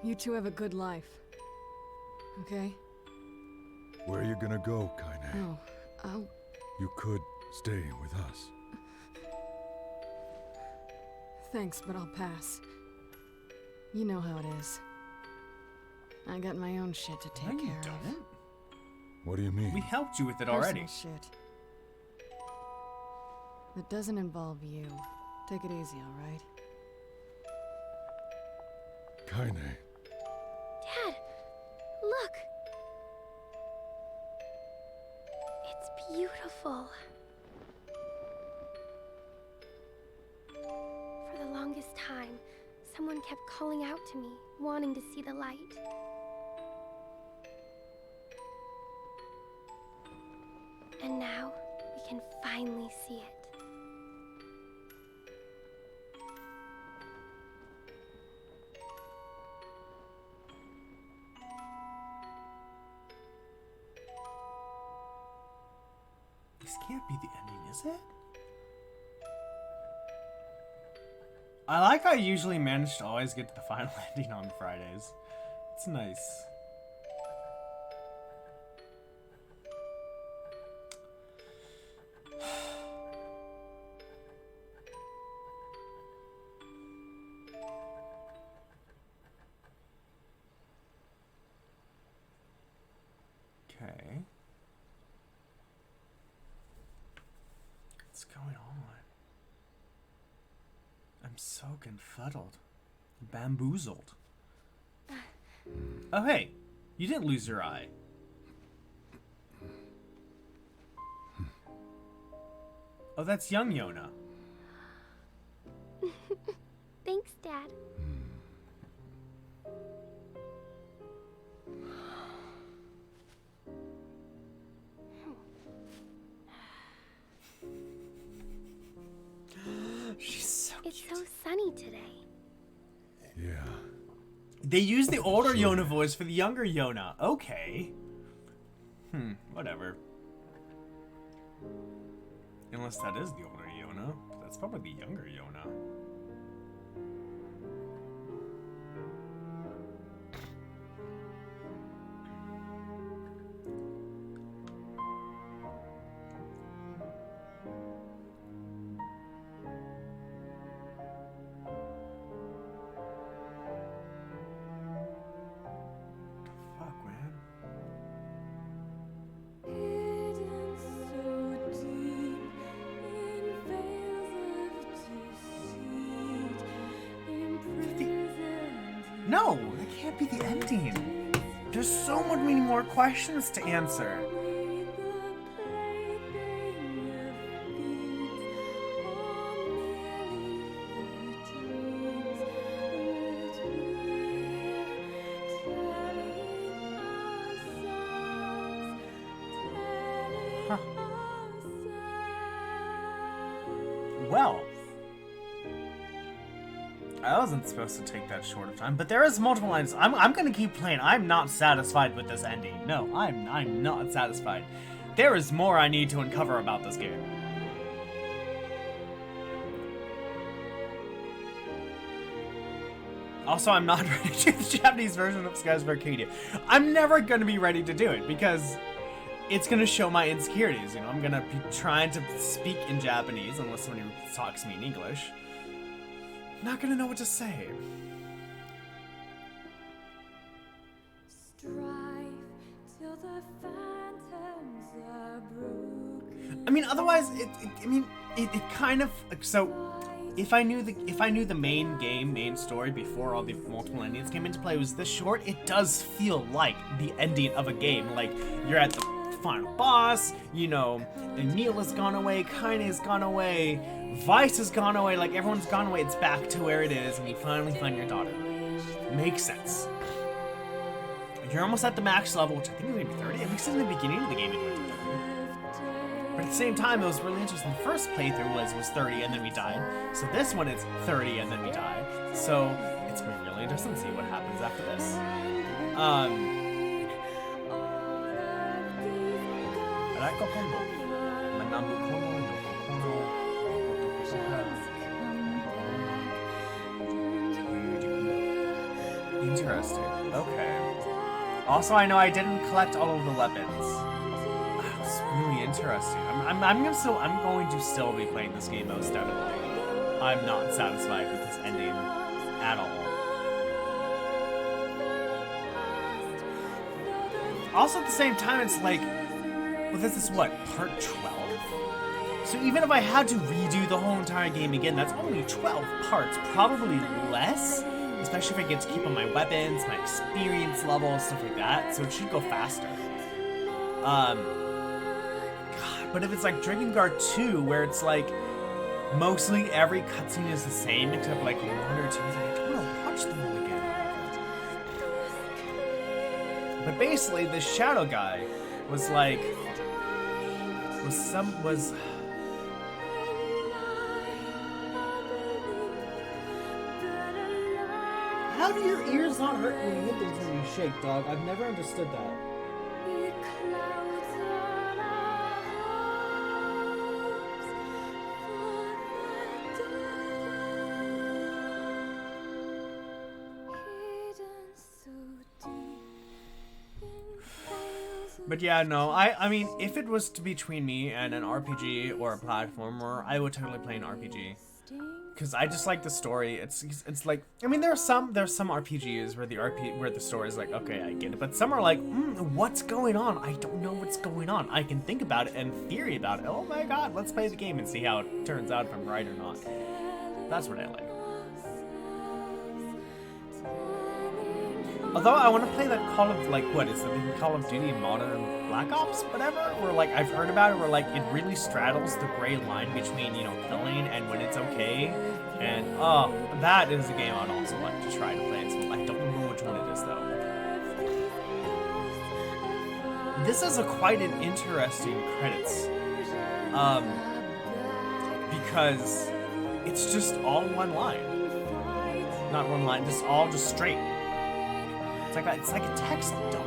[SPEAKER 6] You two have a good life. Okay?
[SPEAKER 3] Where are you gonna go, Kaine?
[SPEAKER 6] No, I'll...
[SPEAKER 3] You could stay with us.
[SPEAKER 6] Thanks, but I'll pass. You know how it is. I got my own shit to take
[SPEAKER 2] No, you
[SPEAKER 6] care of.
[SPEAKER 2] don't.
[SPEAKER 3] What do you mean?
[SPEAKER 2] We helped you with it
[SPEAKER 6] Personal
[SPEAKER 2] already.
[SPEAKER 6] shit. That doesn't involve you. Take it easy, alright?
[SPEAKER 3] Kaine.
[SPEAKER 5] Dad, look. It's beautiful. For the longest time, someone kept calling out to me, wanting to see the light. And now, we can finally see it.
[SPEAKER 2] This can't be the ending, is it? I like how I usually manage to always get to the final ending on Fridays. It's nice. Okay. What's going on? I'm so confuddled. Bamboozled. Oh, hey. You didn't lose your eye. Oh, that's young Yona.
[SPEAKER 5] Thanks, Dad.
[SPEAKER 2] She's so
[SPEAKER 5] It's
[SPEAKER 2] cute.
[SPEAKER 5] so sunny today.
[SPEAKER 3] Yeah.
[SPEAKER 2] They use the older Yona voice for the younger Yona. Okay. Whatever. Unless that is the older Yona. That's probably the younger Yona. Fuck, man. No, that can't be the ending. There's so many more questions to answer. Huh. Well, I wasn't supposed to take that short of time, but there is multiple lines. I'm gonna keep playing. I'm not satisfied with this ending. No, I'm not satisfied. There is more I need to uncover about this game. Also, I'm not ready to do the Japanese version of Skies of Arcadia. I'm never gonna be ready to do it because it's gonna show my insecurities. You know, I'm gonna be trying to speak in Japanese unless somebody talks to me in English. Not gonna know what to say. I mean, otherwise, it kind of, so, if I knew the main story before all the multiple endings came into play was this short, it does feel like the ending of a game. Like, you're at the final boss, you know, Emil has gone away, Kaine has gone away, Vice has gone away, like, everyone's gone away, it's back to where it is, and you finally find your daughter. Makes sense. You're almost at the max level, which I think is maybe 30, at least in the beginning of the game it went to 30. But at the same time, it was really interesting. The first playthrough was 30 and then we died. So this one is 30 and then we die. So it's going to be really interesting to see what happens after this. Interesting. Okay. Also, I know I didn't collect all of the weapons. That's really interesting. I'm going to still be playing this game most definitely. I'm not satisfied with this ending at all. Also, at the same time, it's like, well, this is what, part 12? So even if I had to redo the whole entire game again, that's only 12 parts, probably less. Especially if I get to keep on my weapons, my experience level, stuff like that. So it should go faster. God, but if it's like Drakengard 2, where it's like mostly every cutscene is the same except like one or two, like, I don't want to watch them all again. But basically, this shadow guy was like, How do your ears not hurt when you hit things when you shake, dog? I've never understood that. But yeah, no, I mean, if it was between me and an RPG or a platformer, I would totally play an RPG. Because I just like the story. It's like, I mean, there's some RPGs where the story is like, okay, I get it, but some are like, what's going on? I don't know what's going on. I can think about it and theory about it. Oh my god, let's play the game and see how it turns out, if I'm right or not. That's what I like. Although I want to play that Call of, like, what is it, Call of Duty Modern Black Ops, whatever, where, like, I've heard about it, where, like, it really straddles the gray line between, you know, killing and when it's okay, and, oh, that is a game I'd also like to try to play, so I don't know which one it is, though. This is quite an interesting credits, because it's just all one line. Not one line, just straight. It's like a text dump.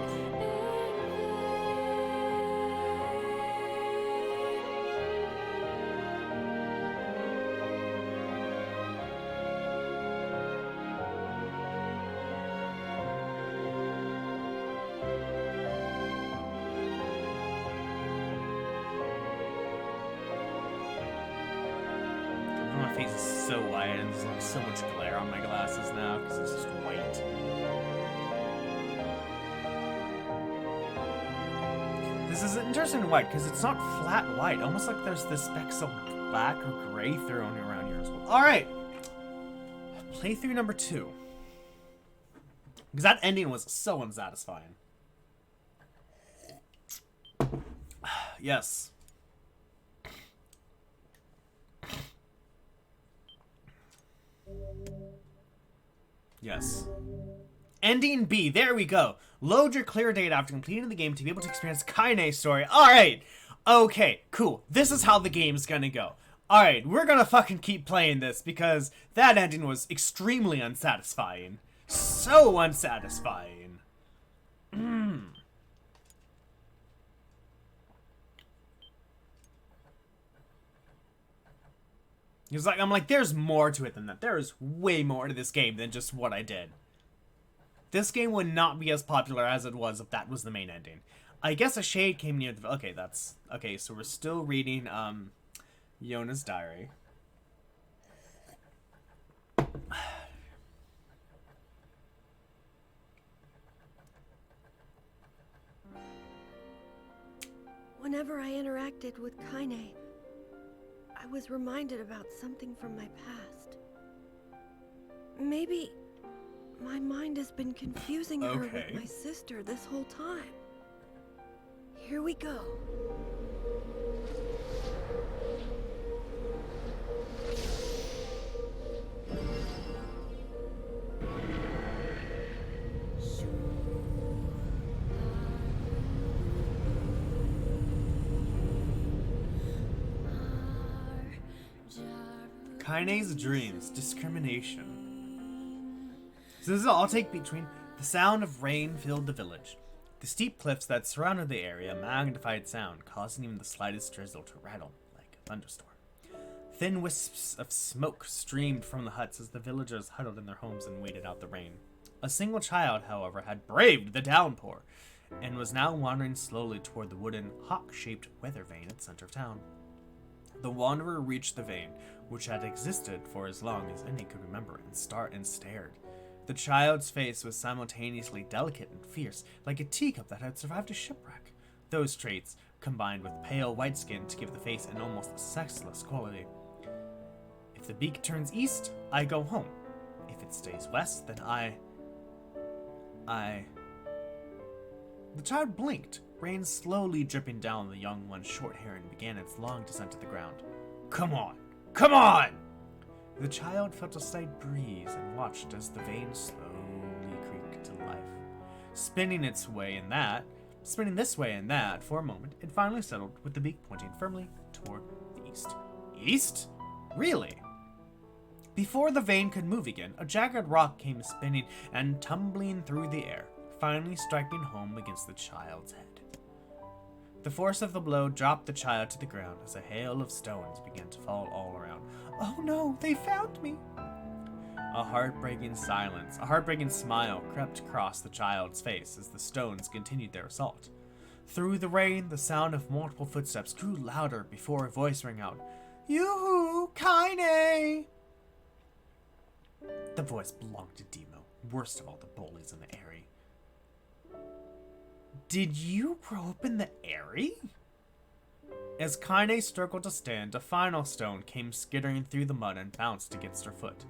[SPEAKER 2] My face is so white and there's like so much glare on my glasses now because it's just white. This is interesting white because it's not flat white. Almost like there's this specks of black or gray thrown around here as well. Alright. Playthrough number 2. Because that ending was so unsatisfying. Yes. Yes. Ending B. There we go. Load your clear data after completing the game to be able to experience Kaine's story. Alright. Okay, cool. This is how the game's gonna go. Alright, we're gonna fucking keep playing this because that ending was extremely unsatisfying. So unsatisfying. It's like, I'm like, there's more to it than that. There is way more to this game than just what I did. This game would not be as popular as it was if that was the main ending. I guess a shade came near the... Okay, that's... Okay, so we're still reading, Yona's diary.
[SPEAKER 8] Whenever I interacted with Kaine, I was reminded about something from my past. Maybe my mind has been confusing her with
[SPEAKER 2] Okay.
[SPEAKER 8] my sister this whole time. Here we go.
[SPEAKER 2] Kaine's dreams, discrimination. So this is all take between the sound of rain filled the village. The steep cliffs that surrounded the area magnified sound, causing even the slightest drizzle to rattle like a thunderstorm. Thin wisps of smoke streamed from the huts as the villagers huddled in their homes and waited out the rain. A single child, however, had braved the downpour and was now wandering slowly toward the wooden, hawk-shaped weather vane at the center of town. The wanderer reached the vane, which had existed for as long as any could remember, and stared. The child's face was simultaneously delicate and fierce, like a teacup that had survived a shipwreck. Those traits combined with pale white skin to give the face an almost sexless quality. If the beak turns east, I go home. If it stays west, then I... The child blinked, rain slowly dripping down the young one's short hair, and began its long descent to the ground. Come on! Come on! The child felt a slight breeze and watched as the vane slowly creaked to life. Spinning this way and that for a moment, it finally settled with the beak pointing firmly toward the east. East? Really? Before the vane could move again, a jagged rock came spinning and tumbling through the air, finally striking home against the child's head. The force of the blow dropped the child to the ground as a hail of stones began to fall all around. Oh no, they found me! A heartbreaking smile crept across the child's face as the stones continued their assault. Through the rain, the sound of multiple footsteps grew louder before a voice rang out. Yoo-hoo, Kaine! The voice belonged to Demo, worst of all the bullies in the area. Did you grow up in the area? As Kaine struggled to stand, a final stone came skittering through the mud and bounced against her foot.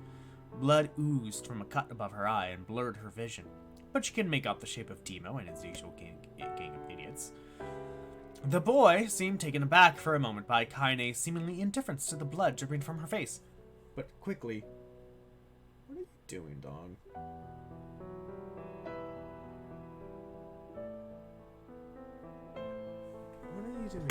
[SPEAKER 2] Blood oozed from a cut above her eye and blurred her vision, but she could make out the shape of Demo and his usual gang of idiots. The boy seemed taken aback for a moment by Kaine's seemingly indifference to the blood dripping from her face, but quickly, what are you doing, dog? What are you doing?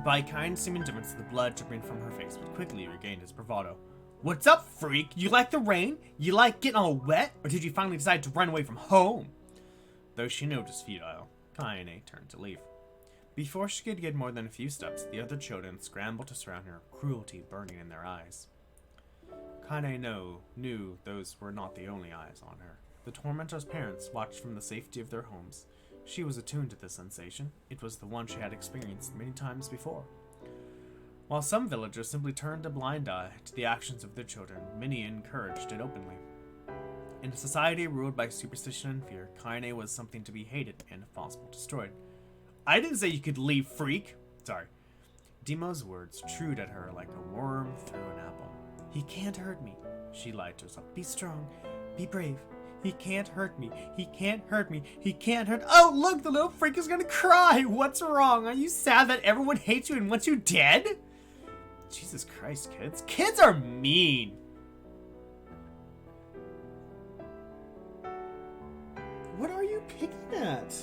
[SPEAKER 2] By kind seeming difference, the blood dripping from her face, but quickly regained his bravado. What's up, freak? You like the rain? You like getting all wet? Or did you finally decide to run away from home? Though she knew it was futile, Kaine turned to leave. Before she could get more than a few steps, the other children scrambled to surround her, cruelty burning in their eyes. Kaine knew those were not the only eyes on her. The tormentor's parents watched from the safety of their homes. She was attuned to this sensation. It was the one she had experienced many times before. While some villagers simply turned a blind eye to the actions of their children, many encouraged it openly. In a society ruled by superstition and fear, Kaine was something to be hated and, if possible, destroyed. I didn't say you could leave, freak! Sorry. Demo's words chewed at her like a worm through an apple. He can't hurt me, she lied to herself. Be strong. Be brave. He can't hurt me. He can't hurt me. He can't hurt. Oh, look, the little freak is gonna cry. What's wrong? Are you sad that everyone hates you and wants you dead? Jesus Christ, kids. Kids are mean. What are you picking at?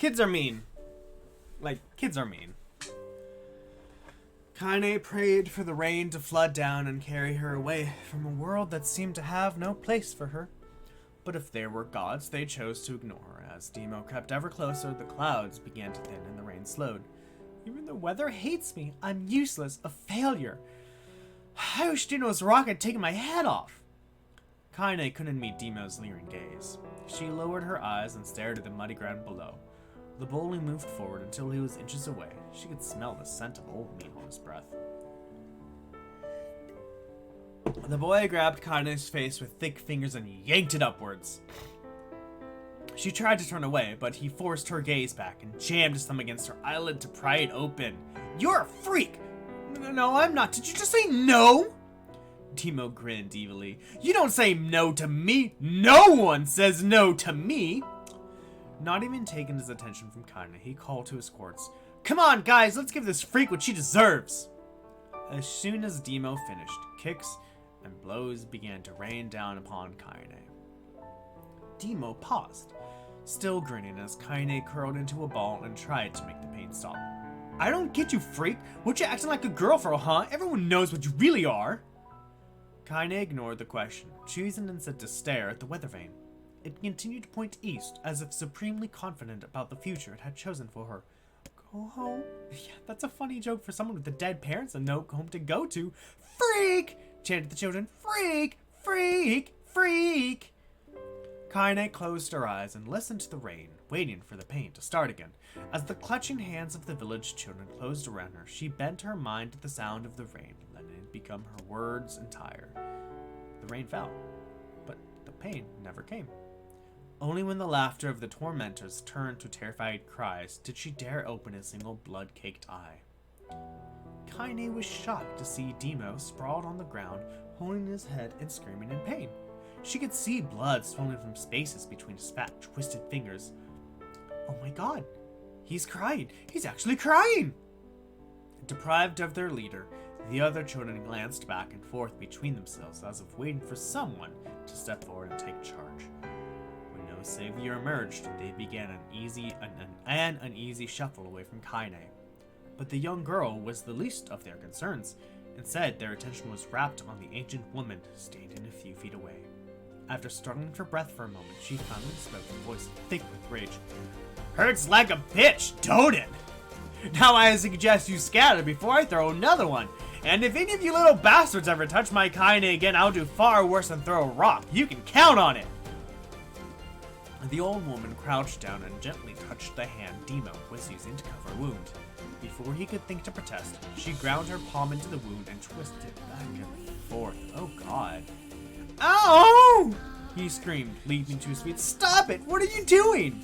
[SPEAKER 2] Kids are mean. Like, kids are mean. Kaine prayed for the rain to flood down and carry her away from a world that seemed to have no place for her. But if there were gods, they chose to ignore her. As Demo crept ever closer, the clouds began to thin and the rain slowed. Even the weather hates me. I'm useless, a failure. I wish Demo's rock had taken my head off. Kaine couldn't meet Demo's leering gaze. She lowered her eyes and stared at the muddy ground below. The bully moved forward until he was inches away. She could smell the scent of old meat on his breath. The boy grabbed Kaine's face with thick fingers and yanked it upwards. She tried to turn away, but he forced her gaze back and jammed his thumb against her eyelid to pry it open. You're a freak! No, I'm not. Did you just say no? Demo grinned evilly. You don't say no to me. No one says no to me. Not even taking his attention from Kaine, he called to his courts. Come on, guys, let's give this freak what she deserves. As soon as Demo finished, kicks and blows began to rain down upon Kaine. Demo paused, still grinning as Kaine curled into a ball and tried to make the pain stop. I don't get you, freak. What you acting like a girl for, huh? Everyone knows what you really are. Kaine ignored the question, choosing instead to stare at the weather vane. It continued to point east, as if supremely confident about the future it had chosen for her. Go home? Yeah, that's a funny joke for someone with the dead parents and no home to go to. Freak! Chanted the children. Freak! Freak! Freak! Kaine closed her eyes and listened to the rain, waiting for the pain to start again. As the clutching hands of the village children closed around her, she bent her mind to the sound of the rain, letting it become her words entire. The rain fell, but the pain never came. Only when the laughter of the tormentors turned to terrified cries did she dare open a single blood-caked eye. Kaine was shocked to see Demo sprawled on the ground, holding his head and screaming in pain. She could see blood swelling from spaces between his fat, twisted fingers. Oh my god, he's crying! He's actually crying! Deprived of their leader, the other children glanced back and forth between themselves as if waiting for someone to step forward and take charge. When no savior emerged, they began an uneasy shuffle away from Kaine. But the young girl was the least of their concerns. Instead, their attention was wrapped on the ancient woman standing a few feet away. After struggling for breath for a moment, she finally spoke, a voice thick with rage. Hurts like a bitch, don't it? Now I suggest you scatter before I throw another one. And if any of you little bastards ever touch my Kaine again, I'll do far worse than throw a rock. You can count on it. The old woman crouched down and gently touched the hand Demo was using to cover a wound. Before he could think to protest, she ground her palm into the wound and twisted it back and forth. Oh god. Ow! He screamed, leaping to his feet. Stop it! What are you doing?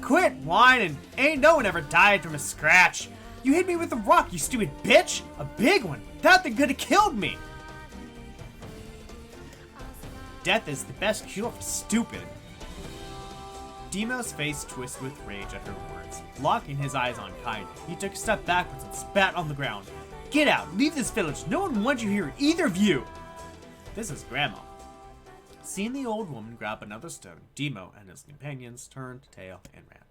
[SPEAKER 2] Quit whining! Ain't no one ever died from a scratch. You hit me with a rock, you stupid bitch! A big one! That thing could have killed me! Death is the best cure for stupid. Demo's face twisted with rage at her words. Locking his eyes on Kaine, he took a step backwards and spat on the ground. Get out! Leave this village! No one wants you here, either of you! This is Grandma. Seeing the old woman grab another stone, Demo and his companions turned tail and ran.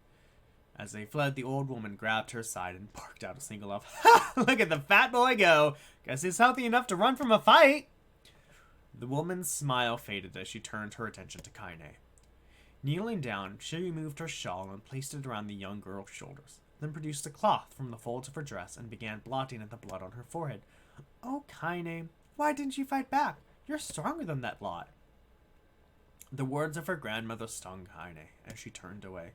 [SPEAKER 2] As they fled, the old woman grabbed her side and barked out a single laugh. Ha! Look at the fat boy go! Guess he's healthy enough to run from a fight! The woman's smile faded as she turned her attention to Kaine. Kneeling down, she removed her shawl and placed it around the young girl's shoulders, then produced a cloth from the folds of her dress and began blotting at the blood on her forehead. Oh, Kaine, why didn't you fight back? You're stronger than that lot. The words of her grandmother stung Kaine as she turned away.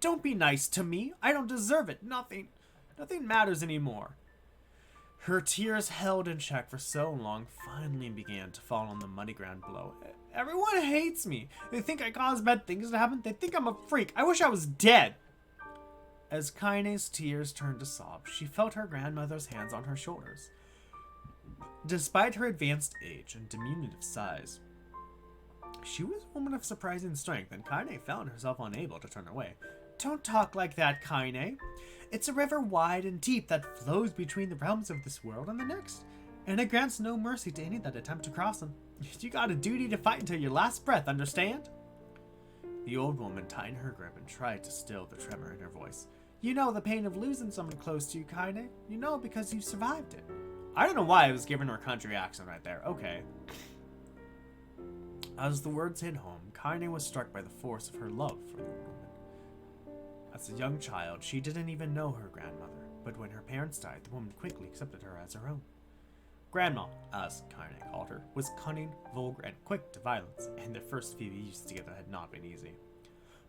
[SPEAKER 2] Don't be nice to me. I don't deserve it. Nothing matters anymore. Her tears, held in check for so long, finally began to fall on the muddy ground below. Everyone hates me. They think I cause bad things to happen. They think I'm a freak. I wish I was dead. As Kaine's tears turned to sobs, she felt her grandmother's hands on her shoulders. Despite her advanced age and diminutive size, she was a woman of surprising strength, and Kaine found herself unable to turn away. Don't talk like that, Kaine. It's a river wide and deep that flows between the realms of this world and the next, and it grants no mercy to any that attempt to cross them. You got a duty to fight until your last breath, understand? The old woman tightened her grip and tried to still the tremor in her voice. You know the pain of losing someone close to you, Kaine. You know because you survived it. I don't know why I was giving her a country accent right there. Okay. As the words hit home, Kaine was struck by the force of her love for the old woman. As a young child, she didn't even know her grandmother, but when her parents died, the woman quickly accepted her as her own. Grandma, as Kaine called her, was cunning, vulgar, and quick to violence, and their first few years together had not been easy.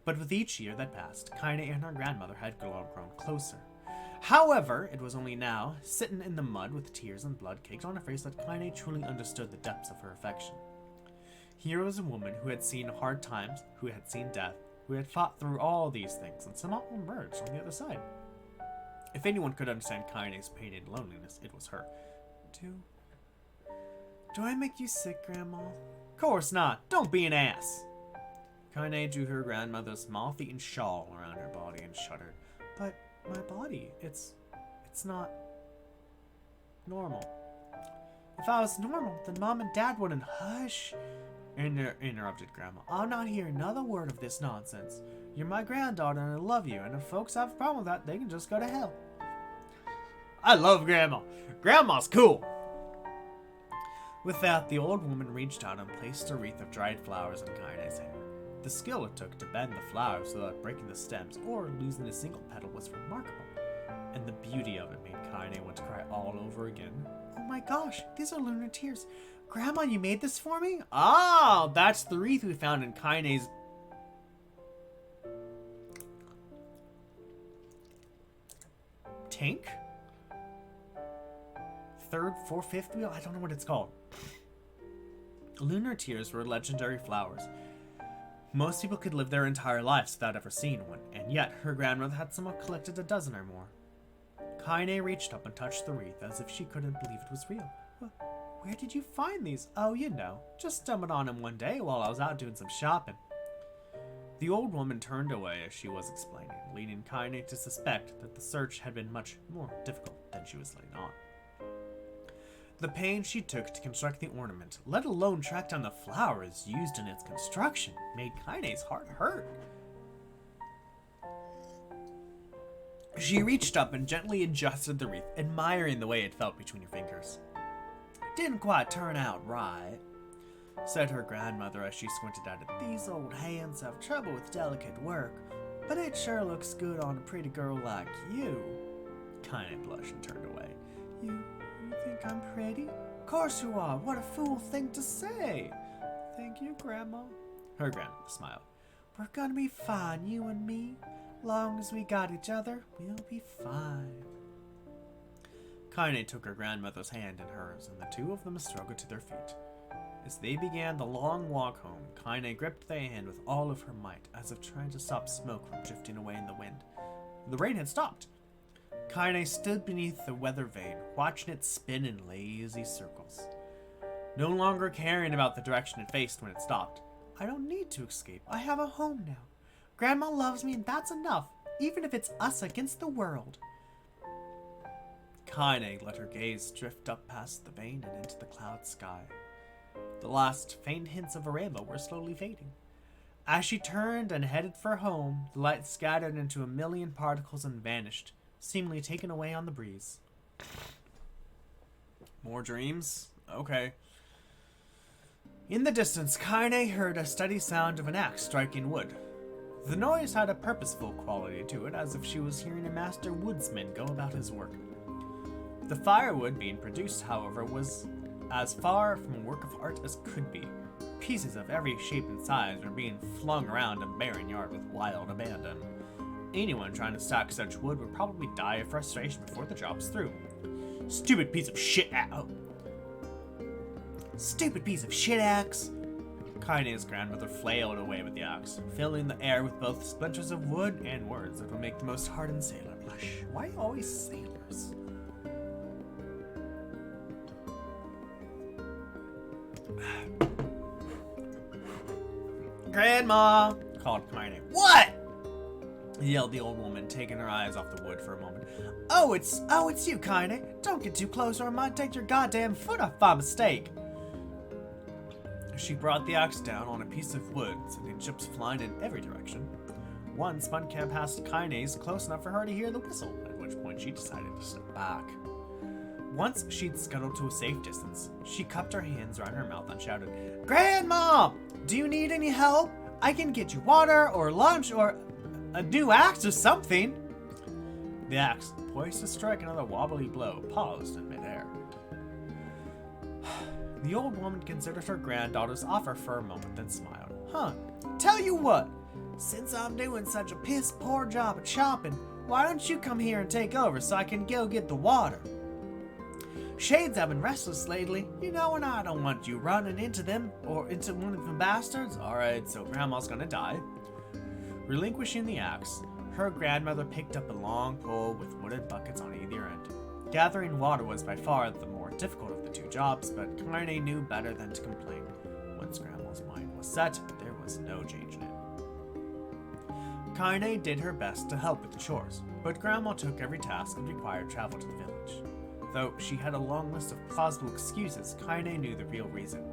[SPEAKER 2] But with each year that passed, Kaine and her grandmother had grown closer. However, it was only now, sitting in the mud with tears and blood caked on her face, that Kaine truly understood the depths of her affection. Here was a woman who had seen hard times, who had seen death, who had fought through all these things, and somehow emerged on the other side. If anyone could understand Kaine's pain and loneliness, it was her. Do I make you sick, Grandma? Course not. Don't be an ass. Kaine drew her grandmother's moth-eaten shawl around her body and shuddered. But my body, it's not normal. If I was normal, then Mom and Dad wouldn't hush. Interrupted Grandma. I'll not hear another word of this nonsense. You're my granddaughter and I love you, and if folks have a problem with that, they can just go to hell. I love Grandma. Grandma's cool. With that, the old woman reached out and placed a wreath of dried flowers in Kaine's hair. The skill it took to bend the flowers without breaking the stems or losing a single petal was remarkable, and the beauty of it made Kaine want to cry all over again. Oh my gosh, these are lunar tears. Grandma, you made this for me? Oh, that's the wreath we found in Kaine's... tank? Third, fourth, fifth wheel? I don't know what it's called. Lunar tears were legendary flowers. Most people could live their entire lives without ever seeing one, and yet her grandmother had somehow collected a dozen or more. Kaine reached up and touched the wreath as if she couldn't believe it was real. Where did you find these? Oh, you know, just stumbled on them one day while I was out doing some shopping. The old woman turned away as she was explaining, leading Kaine to suspect that the search had been much more difficult than she was letting on. The pain she took to construct the ornament, let alone track down the flowers used in its construction, made Kaine's heart hurt. She reached up and gently adjusted the wreath, admiring the way it felt between her fingers. Didn't quite turn out right, said her grandmother as she squinted at it. These old hands have trouble with delicate work, but it sure looks good on a pretty girl like you. Kaine blushed and turned away. You think I'm pretty? Of course you are. What a fool thing to say. Thank you, Grandma. Her grandmother smiled. We're gonna be fine, you and me. Long as we got each other, we'll be fine. Kaine took her grandmother's hand in hers, and the two of them struggled to their feet. As they began the long walk home, Kaine gripped the hand with all of her might, as if trying to stop smoke from drifting away in the wind. The rain had stopped. Kaine stood beneath the weather vane, watching it spin in lazy circles. No longer caring about the direction it faced when it stopped. I don't need to escape. I have a home now. Grandma loves me and that's enough, even if it's us against the world. Kaine let her gaze drift up past the vane and into the cloud sky. The last faint hints of a rainbow were slowly fading. As she turned and headed for home, the light scattered into a million particles and vanished, seemingly taken away on the breeze. More dreams? Okay. In the distance, Kaine heard a steady sound of an axe striking wood. The noise had a purposeful quality to it, as if she was hearing a master woodsman go about his work. The firewood being produced, however, was as far from a work of art as could be. Pieces of every shape and size were being flung around a barren yard with wild abandon. Anyone trying to stack such wood would probably die of frustration before the job's through. Stupid piece of shit Stupid piece of shit axe! Kaine's grandmother flailed away with the axe, filling the air with both splinters of wood and words that would make the most hardened sailor blush. Why always sailors? Grandma! Called Kaine. What? Yelled the old woman, taking her eyes off the wood for a moment. Oh, it's you, Kaine. Don't get too close or I might take your goddamn foot off by mistake. She brought the axe down on a piece of wood, sending chips flying in every direction. Once, Mudcam passed Kaine's close enough for her to hear the whistle, at which point she decided to step back. Once she'd scuttled to a safe distance, she cupped her hands around her mouth and shouted, "Grandma! Do you need any help? I can get you water or lunch or a new axe or something." The axe, poised to strike another wobbly blow, paused in midair. The old woman considered her granddaughter's offer for a moment, then smiled. Tell you what, since I'm doing such a piss-poor job at chopping, why don't you come here and take over so I can go get the water? Shades have been restless lately, and I don't want you running into them or into one of them bastards. Alright, so Grandma's gonna die. Relinquishing the axe, her grandmother picked up a long pole with wooden buckets on either end. Gathering water was by far the more difficult of the two jobs, but Kaine knew better than to complain. Once Grandma's mind was set, there was no changing it. Kaine did her best to help with the chores, but Grandma took every task and required travel to the village. Though she had a long list of plausible excuses, Kaine knew the real reason.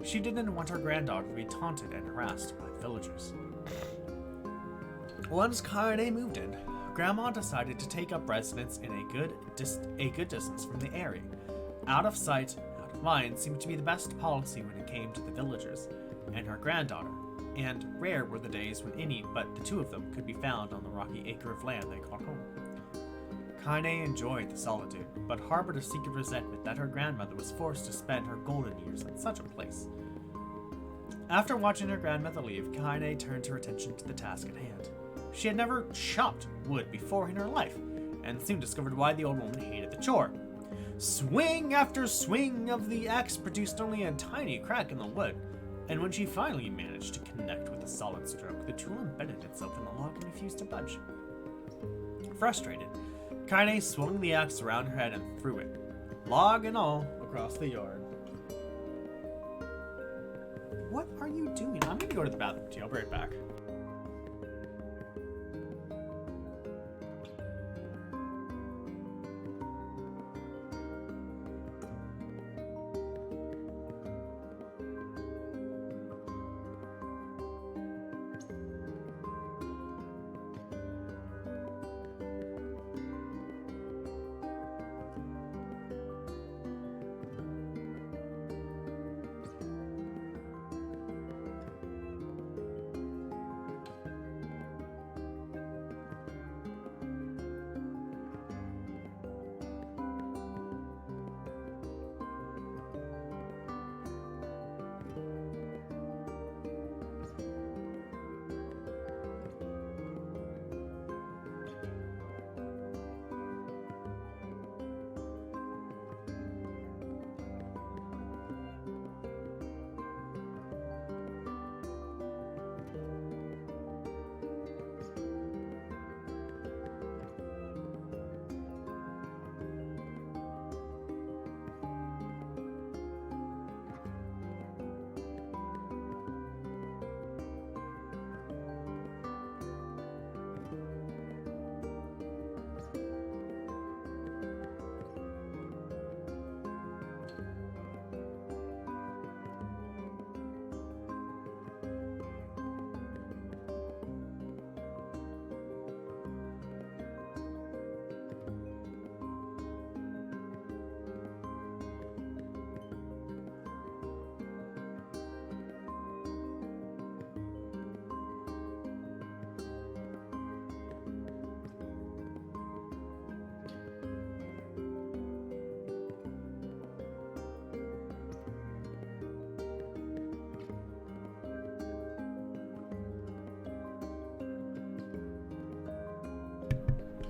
[SPEAKER 2] She didn't want her granddaughter to be taunted and harassed by the villagers. Once Kaine moved in, Grandma decided to take up residence in a good distance from the area. Out of sight, out of mind seemed to be the best policy when it came to the villagers and her granddaughter, and rare were the days when any but the two of them could be found on the rocky acre of land they called home. Kaine enjoyed the solitude, but harbored a secret resentment that her grandmother was forced to spend her golden years in such a place. After watching her grandmother leave, Kaine turned her attention to the task at hand. She had never chopped wood before in her life, and soon discovered why the old woman hated the chore. Swing after swing of the axe produced only a tiny crack in the wood, and when she finally managed to connect with a solid stroke, the tool embedded itself in the log and refused to budge. Frustrated, Kaine swung the axe around her head and threw it, log and all, across the yard. What are you doing? I'm gonna go to the bathroom too. I'll be right back.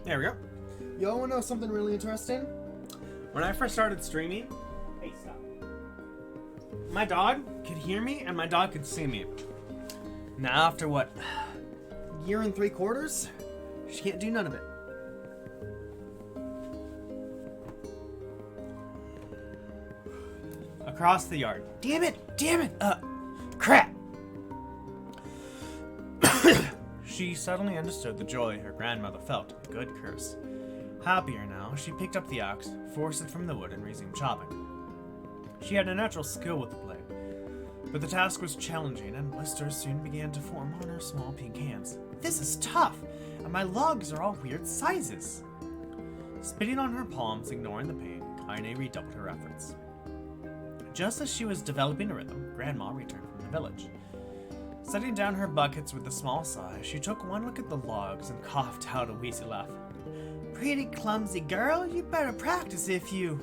[SPEAKER 2] There we go. Y'all wanna know something really interesting? When I first started streaming, hey, stop. My dog could hear me and my dog could see me. Now after what, year and 3/4, she can't do none of it. Across the yard. Damn it! Crap! She suddenly understood the joy her grandmother felt, a good curse. Happier now, she picked up the axe, forced it from the wood, and resumed chopping. She had a natural skill with the blade, But the task was challenging, and blisters soon began to form on her small pink hands. This is tough, and my logs are all weird sizes. Spitting on her palms, ignoring the pain, Kaine redoubled her efforts. Just as she was developing a rhythm, Grandma returned from the village. Setting down her buckets with a small sigh, she took one look at the logs and coughed out a wheezy laugh. Pretty clumsy girl, you better practice if you...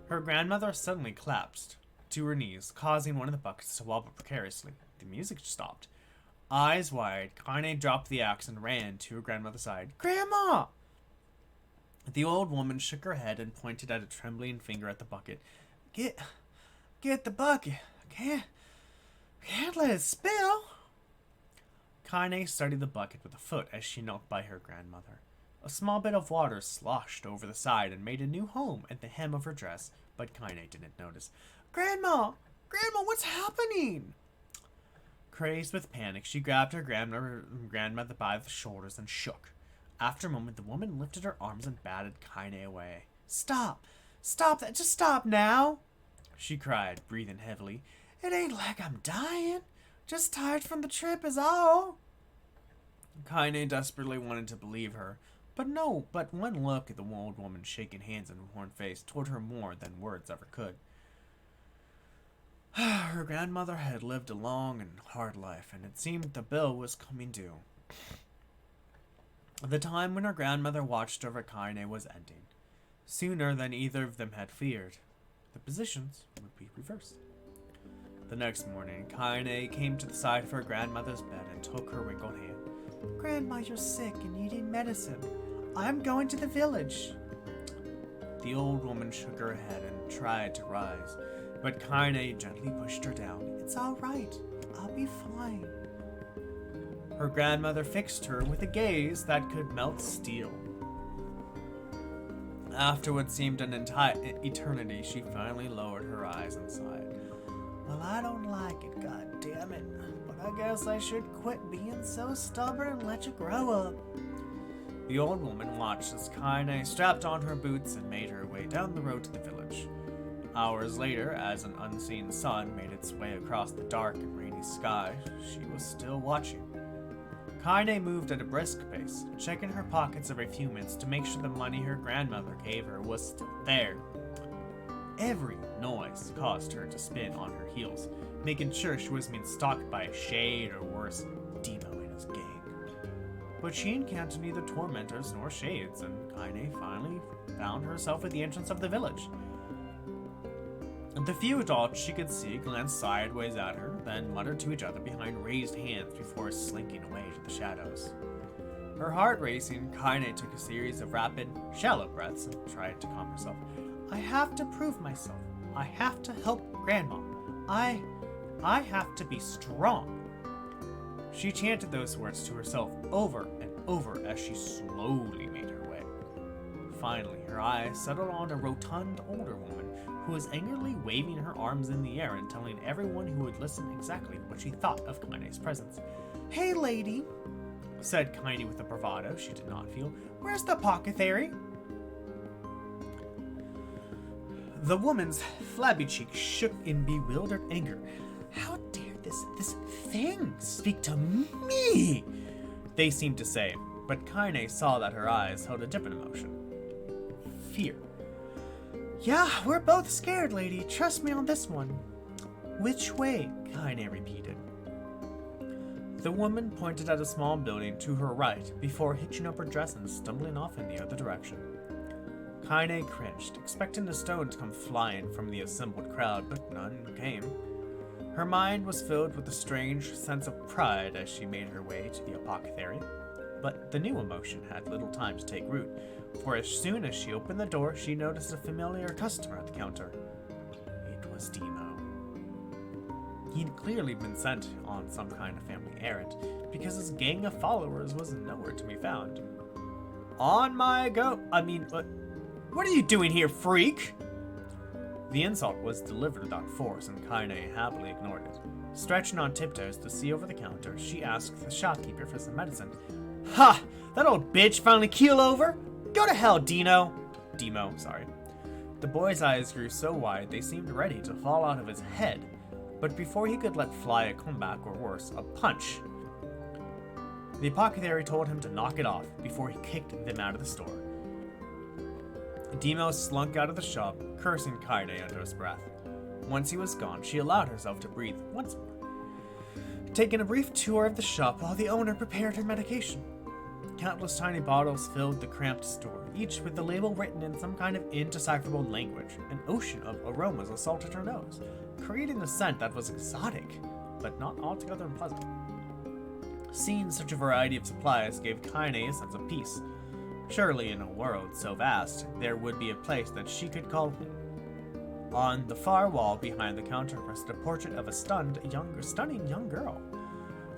[SPEAKER 2] Her grandmother suddenly collapsed to her knees, causing one of the buckets to wobble precariously. The music stopped. Eyes wide, Kaine dropped the axe and ran to her grandmother's side. Grandma! The old woman shook her head and pointed at a trembling finger at the bucket. Get the bucket. Can't let it spill. Kaine studied the bucket with a foot as she knelt by her grandmother. A small bit of water sloshed over the side and made a new home at the hem of her dress, but Kaine didn't notice. Grandma, what's happening? Crazed with panic, she grabbed her grandmother by the shoulders and shook. After a moment, the woman lifted her arms and batted Kaine away. Stop that, just stop now, she cried, breathing heavily. It ain't like I'm dying, just tired from the trip is all. Kaine desperately wanted to believe her, but one look at the old woman's shaking hands and worn face told her more than words ever could. Her grandmother had lived a long and hard life, and it seemed the bill was coming due. The time when her grandmother watched over Kaine was ending. Sooner than either of them had feared, the positions would be reversed. The next morning, Kaine came to the side of her grandmother's bed and took her wrinkled hand. Grandma, you're sick and you need medicine. I'm going to the village. The old woman shook her head and tried to rise, but Kaine gently pushed her down. It's all right. I'll be fine. Her grandmother fixed her with a gaze that could melt steel. After what seemed an entire eternity, she finally lowered her eyes and sighed. Well, I don't like it, god damn it. But I guess I should quit being so stubborn and let you grow up. The old woman watched as Kaine strapped on her boots and made her way down the road to the village. Hours later, as an unseen sun made its way across the dark and rainy sky, she was still watching. Kaine moved at a brisk pace, checking her pockets every few minutes to make sure the money her grandmother gave her was still there. Every noise caused her to spin on her heels, making sure she was being stalked by a shade or worse, Demo and his gang. But she encountered neither tormentors nor shades, and Kaine finally found herself at the entrance of the village. The few adults she could see glanced sideways at her, then muttered to each other behind raised hands before slinking away to the shadows. Her heart racing, Kaine took a series of rapid, shallow breaths and tried to calm herself. I have to prove myself. I have to help Grandma. I have to be strong. She chanted those words to herself over and over as she slowly made her way. Finally, her eyes settled on a rotund older woman who was angrily waving her arms in the air and telling everyone who would listen exactly what she thought of Kaine's presence. Hey, lady, said Kaine with a bravado she did not feel. Where's the apothecary? The woman's flabby cheek shook in bewildered anger. How dare this thing speak to me? They seemed to say, but Kaine saw that her eyes held a different emotion. Fear. Yeah, we're both scared, lady. Trust me on this one. Which way? Kaine repeated. The woman pointed at a small building to her right before hitching up her dress and stumbling off in the other direction. Kaine cringed, expecting a stone to come flying from the assembled crowd, but none came. Her mind was filled with a strange sense of pride as she made her way to the apothecary, but the new emotion had little time to take root, for as soon as she opened the door, she noticed a familiar customer at the counter. It was Demo. He'd clearly been sent on some kind of family errand, because his gang of followers was nowhere to be found. On my go- What are you doing here, freak? The insult was delivered without force, and Kaine happily ignored it. Stretching on tiptoes to see over the counter, she asked the shopkeeper for some medicine. Ha! That old bitch finally keel over? Go to hell, Demo, sorry. The boy's eyes grew so wide they seemed ready to fall out of his head, but before he could let fly a comeback or worse, a punch, the apothecary told him to knock it off before he kicked them out of the store. Demo slunk out of the shop, cursing Kaide under his breath. Once he was gone, she allowed herself to breathe once more, taking a brief tour of the shop while the owner prepared her medication. Countless tiny bottles filled the cramped store, each with the label written in some kind of indecipherable language. An ocean of aromas assaulted her nose, creating a scent that was exotic, but not altogether unpleasant. Seeing such a variety of supplies gave Kaine a sense of peace. Surely in a world so vast, there would be a place that she could call home. On the far wall behind the counter rested a portrait of a stunning young girl.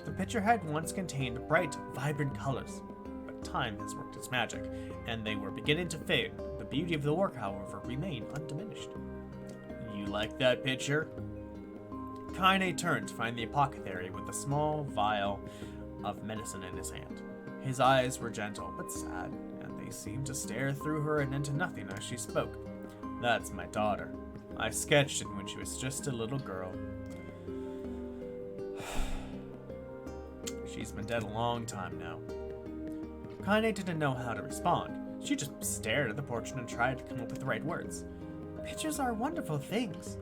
[SPEAKER 2] The picture had once contained bright, vibrant colors, but time has worked its magic, and they were beginning to fade. The beauty of the work, however, remained undiminished. You like that picture? Kaine turned to find the apothecary with a small vial of medicine in his hand. His eyes were gentle but sad, and they seemed to stare through her and into nothing as she spoke. That's my daughter. I sketched it when she was just a little girl. She's been dead a long time now. Kaine didn't know how to respond. She just stared at the portrait and tried to come up with the right words. Pictures are wonderful things.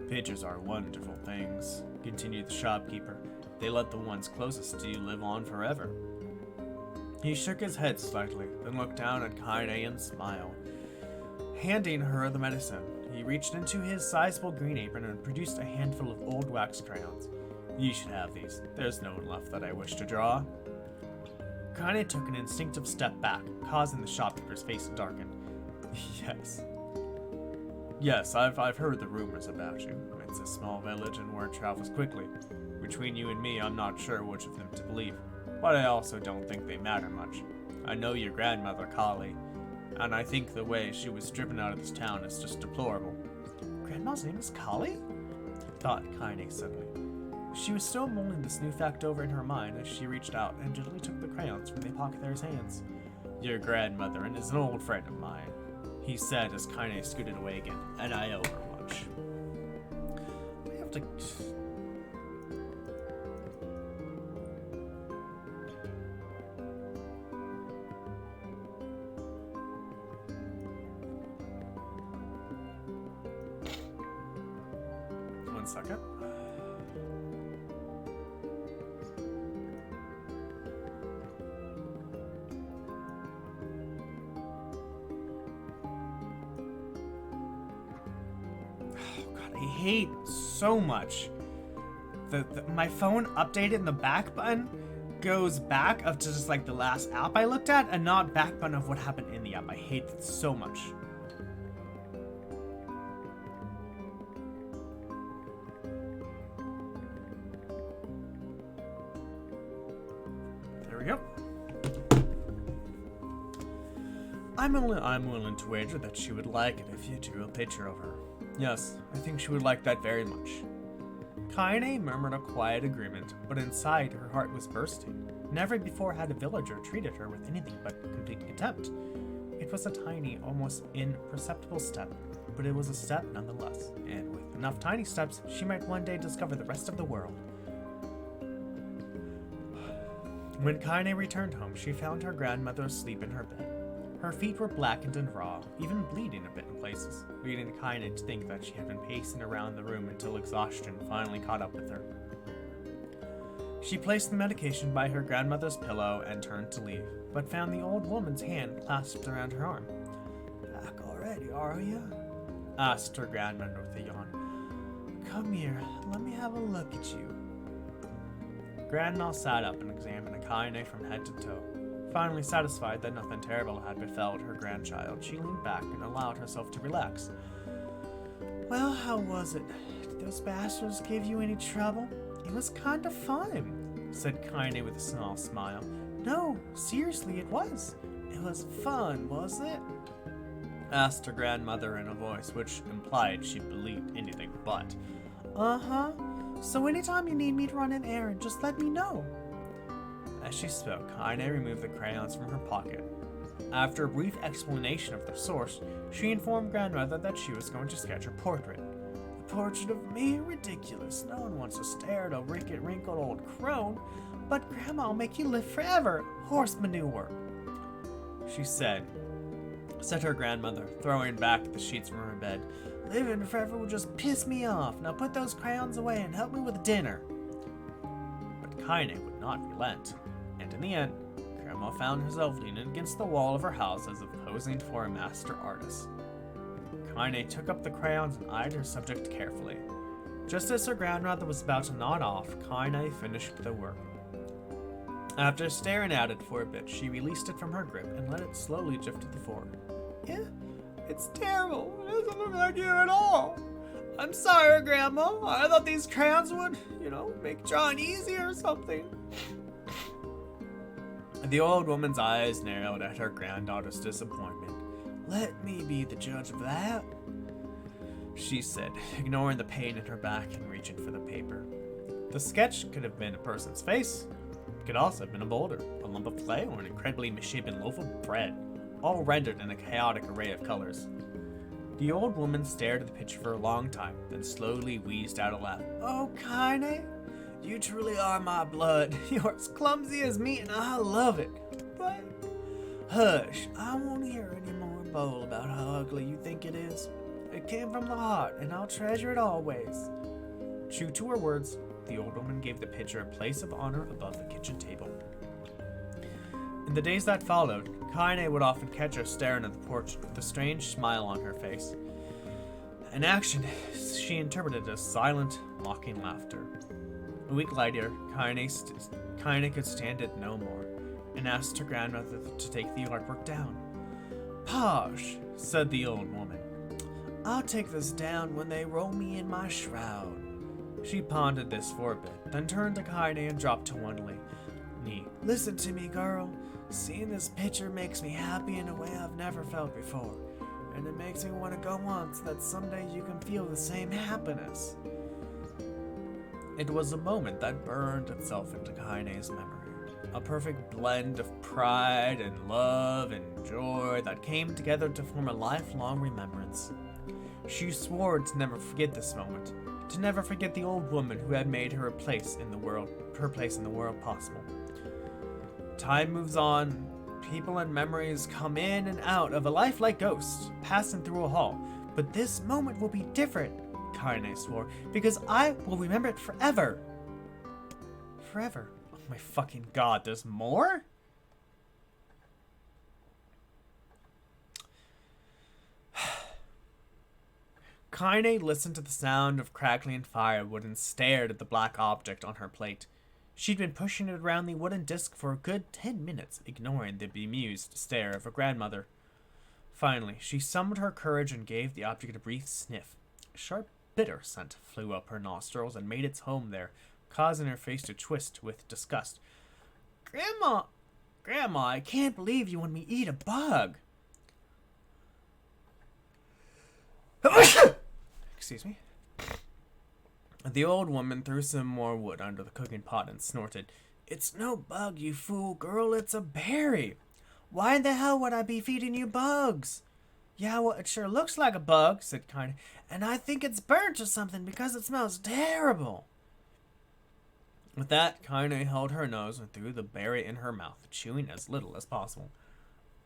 [SPEAKER 2] Pictures are wonderful things, continued the shopkeeper. They let the ones closest to you live on forever. He shook his head slightly, then looked down at Kaine and smiled. Handing her the medicine, he reached into his sizable green apron and produced a handful of old wax crayons. You should have these. There's no one left that I wish to draw. Kaine took an instinctive step back, causing the shopkeeper's face to darken. Yes, I've heard the rumors about you. It's a small village and word travels quickly. Between you and me, I'm not sure which of them to believe, but I also don't think they matter much. I know your grandmother, Kali, and I think the way she was driven out of this town is just deplorable. Grandma's name is Kali? Thought Kaine suddenly. She was still mulling this new fact over in her mind as she reached out and gently took the crayons from the apothecary's hands. Your grandmother and is an old friend of mine, he said as Kaine scooted away again, and I owe her much. I have to... One second. I hate so much. My phone updated and the back button goes back up to just like the last app I looked at and not back button of what happened in the app. I hate it so much. There we go. I'm willing to wager that she would like it if you drew a picture of her. Yes, I think she would like that very much. Kaine murmured a quiet agreement, but inside her heart was bursting. Never before had a villager treated her with anything but complete contempt. It was a tiny, almost imperceptible step, but it was a step nonetheless, and with enough tiny steps, she might one day discover the rest of the world. When Kaine returned home, she found her grandmother asleep in her bed. Her feet were blackened and raw, even bleeding a bit in places, leading Kaine to think that she had been pacing around the room until exhaustion finally caught up with her. She placed the medication by her grandmother's pillow and turned to leave, but found the old woman's hand clasped around her arm. "Back already, are you?" asked her grandmother with a yawn. "Come here, let me have a look at you." Grandma sat up and examined Kaine from head to toe. Finally satisfied that nothing terrible had befell her grandchild, she leaned back and allowed herself to relax. "Well, how was it? Did those bastards give you any trouble?" "It was kind of fun," said Kaine with a small smile. "No, seriously, it was. It was fun, was it?" asked her grandmother in a voice which implied she believed anything but. "Uh-huh. So anytime you need me to run an errand, just let me know." As she spoke, Kaine removed the crayons from her pocket. After a brief explanation of their source, she informed Grandmother that she was going to sketch her portrait. A portrait of me? Ridiculous. No one wants to stare at a wrinkled old crone. But Grandma will make you live forever. Horse manure, she said her grandmother, throwing back the sheets from her bed. Living forever will just piss me off. Now put those crayons away and help me with dinner. But Kaine would not relent, and in the end, Grandma found herself leaning against the wall of her house as if posing for a master artist. Kaine took up the crayons and eyed her subject carefully. Just as her grandmother was about to nod off, Kaine finished the work. After staring at it for a bit, she released it from her grip and let it slowly drift to the floor. Yeah, it's terrible. It doesn't look like you at all. I'm sorry, Grandma. I thought these crayons would, make drawing easier or something. The old woman's eyes narrowed at her granddaughter's disappointment. Let me be the judge of that, she said, ignoring the pain in her back and reaching for the paper. The sketch could have been a person's face. It could also have been a boulder, a lump of clay, or an incredibly misshapen loaf of bread, all rendered in a chaotic array of colors. The old woman stared at the picture for a long time, then slowly wheezed out a laugh. Oh, Kaine, you truly are my blood. You're as clumsy as me, and I love it. But, hush, I won't hear any more bull about how ugly you think it is. It came from the heart, and I'll treasure it always. True to her words, the old woman gave the picture a place of honor above the kitchen table. In the days that followed, Kaine would often catch her staring at the portrait with a strange smile on her face. An action she interpreted as silent, mocking laughter. A week later, Kaine could stand it no more, and asked her grandmother to take the artwork down. Posh, said the old woman. I'll take this down when they roll me in my shroud. She pondered this for a bit, then turned to Kaine and dropped to one knee. Listen to me, girl. Seeing this picture makes me happy in a way I've never felt before, and it makes me want to go on so that someday you can feel the same happiness. It was a moment that burned itself into Kaine's memory, a perfect blend of pride and love and joy that came together to form a lifelong remembrance. She swore to never forget this moment, to never forget the old woman who had made her place in the world possible. Time moves on. People and memories come in and out of a life like ghosts, passing through a hall. But this moment will be different, Kaine swore, because I will remember it forever. Forever. Oh my fucking god, there's more? Kaine listened to the sound of crackling firewood and stared at the black object on her plate. She'd been pushing it around the wooden disc for a good 10 minutes, ignoring the bemused stare of her grandmother. Finally, she summoned her courage and gave the object a brief sniff. A sharp, bitter scent flew up her nostrils and made its home there, causing her face to twist with disgust. Grandma, I can't believe you want me to eat a bug. Excuse me. The old woman threw some more wood under the cooking pot and snorted. It's no bug, you fool girl, it's a berry. Why the hell would I be feeding you bugs? Yeah, well, it sure looks like a bug, said Kaine, and I think it's burnt or something because it smells terrible. With that, Kaine held her nose and threw the berry in her mouth, chewing as little as possible.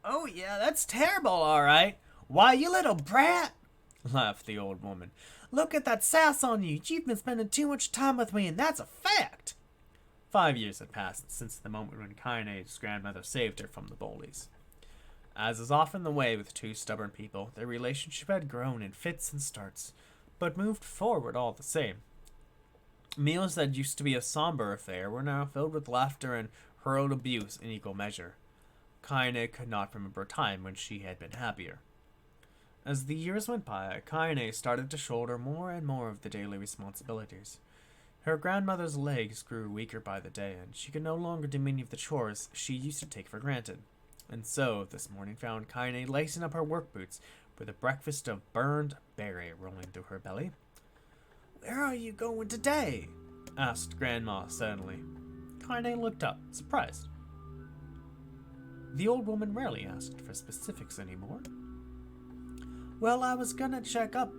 [SPEAKER 2] Oh yeah, that's terrible, all right. Why, you little brat, laughed the old woman. Look at that sass on you. You've been spending too much time with me, and that's a fact. 5 years had passed since the moment when Kaine's grandmother saved her from the bullies. As is often the way with two stubborn people, their relationship had grown in fits and starts, but moved forward all the same. Meals that used to be a somber affair were now filled with laughter and hurled abuse in equal measure. Kaine could not remember a time when she had been happier. As the years went by, Kaine started to shoulder more and more of the daily responsibilities. Her grandmother's legs grew weaker by the day, and she could no longer do many of the chores she used to take for granted. And so, this morning found Kaine lacing up her work boots with a breakfast of burned berry rolling through her belly. Where are you going today? Asked Grandma suddenly. Kaine looked up, surprised. The old woman rarely asked for specifics anymore. Well, I was gonna check up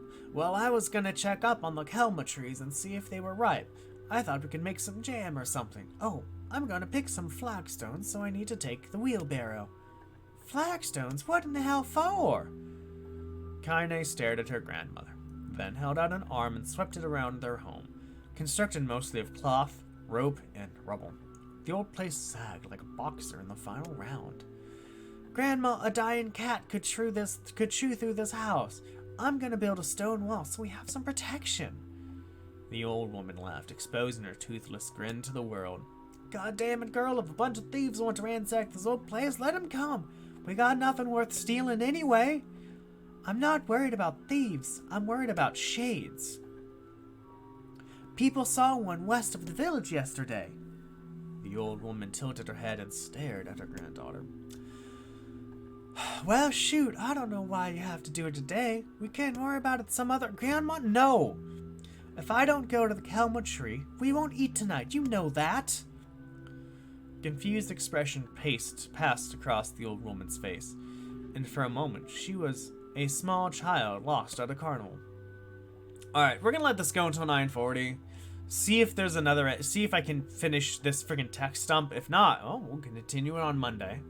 [SPEAKER 2] on the kelma trees and see if they were ripe. I thought we could make some jam or something. Oh, I'm gonna pick some flagstones, so I need to take the wheelbarrow. Flagstones? What in the hell for? Kaine stared at her grandmother, then held out an arm and swept it around their home, constructed mostly of cloth, rope, and rubble. The old place sagged like a boxer in the final round. Grandma, a dying cat could chew through this house. I'm gonna build a stone wall so we have some protection. The old woman laughed, exposing her toothless grin to the world. God damn it, girl, if a bunch of thieves want to ransack this old place, let 'em come. We got nothing worth stealing anyway. I'm not worried about thieves. I'm worried about shades. People saw one west of the village yesterday. The old woman tilted her head and stared at her granddaughter. Well, shoot, I don't know why you have to do it today. We can't worry about it some other... Grandma, no! If I don't go to the kelma tree, we won't eat tonight. You know that. Confused expression passed across the old woman's face, and for a moment she was a small child lost at a carnival. Alright, we're gonna let this go until 9:40. See if I can finish this friggin' text dump. If not, oh, we'll continue it on Monday.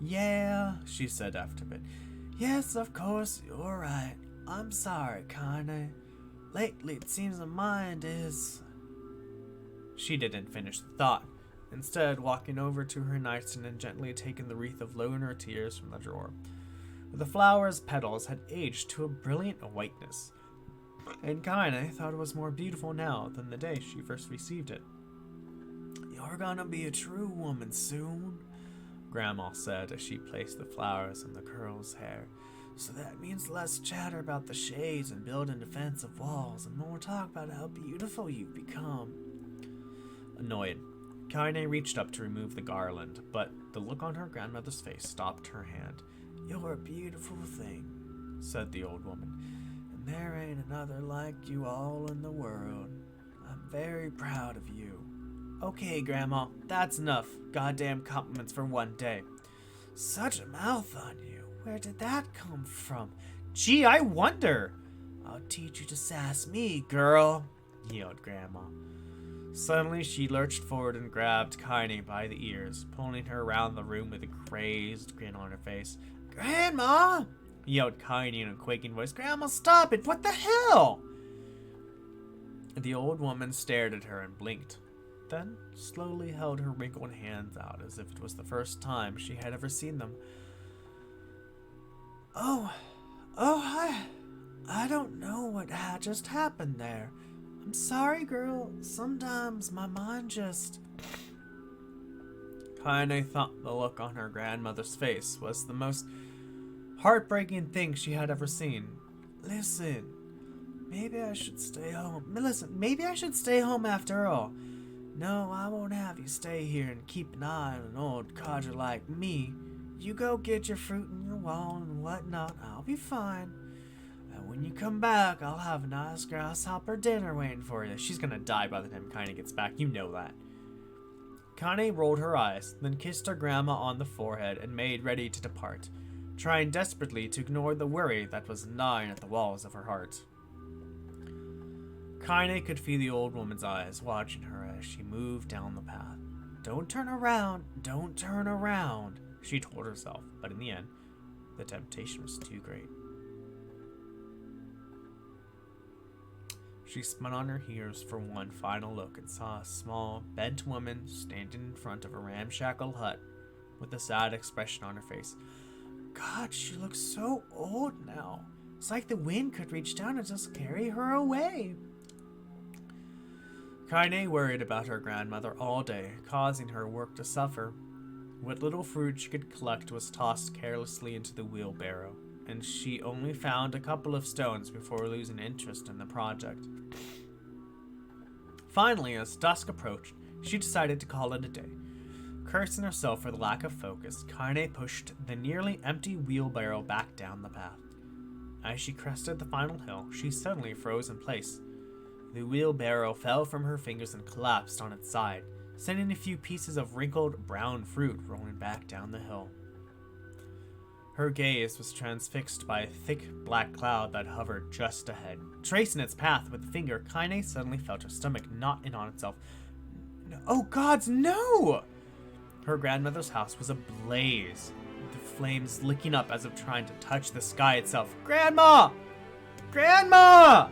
[SPEAKER 2] Yeah, she said after a bit. Yes, of course, you're right. I'm sorry, Kaine. Lately, it seems my mind is... She didn't finish the thought, instead walking over to her nightstand and gently taking the wreath of lunar tears from the drawer. The flower's petals had aged to a brilliant whiteness, and Kaine thought it was more beautiful now than the day she first received it. You're gonna be a true woman soon, Grandma said as she placed the flowers in the girl's hair. So that means less chatter about the shades and building defensive walls, and more talk about how beautiful you've become. Annoyed, Kaine reached up to remove the garland, but the look on her grandmother's face stopped her hand. You're a beautiful thing, said the old woman, and there ain't another like you all in the world. I'm very proud of you. Okay, Grandma, that's enough. Goddamn compliments for one day. Such a mouth on you. Where did that come from? Gee, I wonder. I'll teach you to sass me, girl, yelled Grandma. Suddenly, she lurched forward and grabbed Kaine by the ears, pulling her around the room with a crazed grin on her face. Grandma, yelled Kaine in a quaking voice. Grandma, stop it! What the hell? The old woman stared at her and blinked, then slowly held her wrinkled hands out as if it was the first time she had ever seen them. I don't know what just happened there. I'm sorry, girl. Sometimes my mind just... Kaine thought the look on her grandmother's face was the most heartbreaking thing she had ever seen. Listen, maybe I should stay home after all. No, I won't have you stay here and keep an eye on an old codger like me. You go get your fruit and your wall and whatnot. I'll be fine. And when you come back, I'll have a nice grasshopper dinner waiting for you. She's gonna die by the time Kaine gets back. You know that. Kaine rolled her eyes, then kissed her grandma on the forehead and made ready to depart, trying desperately to ignore the worry that was gnawing at the walls of her heart. Kaine could feel the old woman's eyes watching her as she moved down the path. Don't turn around, she told herself, but in the end, the temptation was too great. She spun on her heels for one final look and saw a small, bent woman standing in front of a ramshackle hut with a sad expression on her face. God, she looks so old now. It's like the wind could reach down and just carry her away. Kaine worried about her grandmother all day, causing her work to suffer. What little fruit she could collect was tossed carelessly into the wheelbarrow, and she only found a couple of stones before losing interest in the project. Finally, as dusk approached, she decided to call it a day. Cursing herself for the lack of focus, Kaine pushed the nearly empty wheelbarrow back down the path. As she crested the final hill, she suddenly froze in place. The wheelbarrow fell from her fingers and collapsed on its side, sending a few pieces of wrinkled brown fruit rolling back down the hill. Her gaze was transfixed by a thick black cloud that hovered just ahead. Tracing its path with a finger, Kaine suddenly felt her stomach knot in on itself. Oh gods, no! Her grandmother's house was ablaze, with the flames licking up as if trying to touch the sky itself. Grandma! Grandma!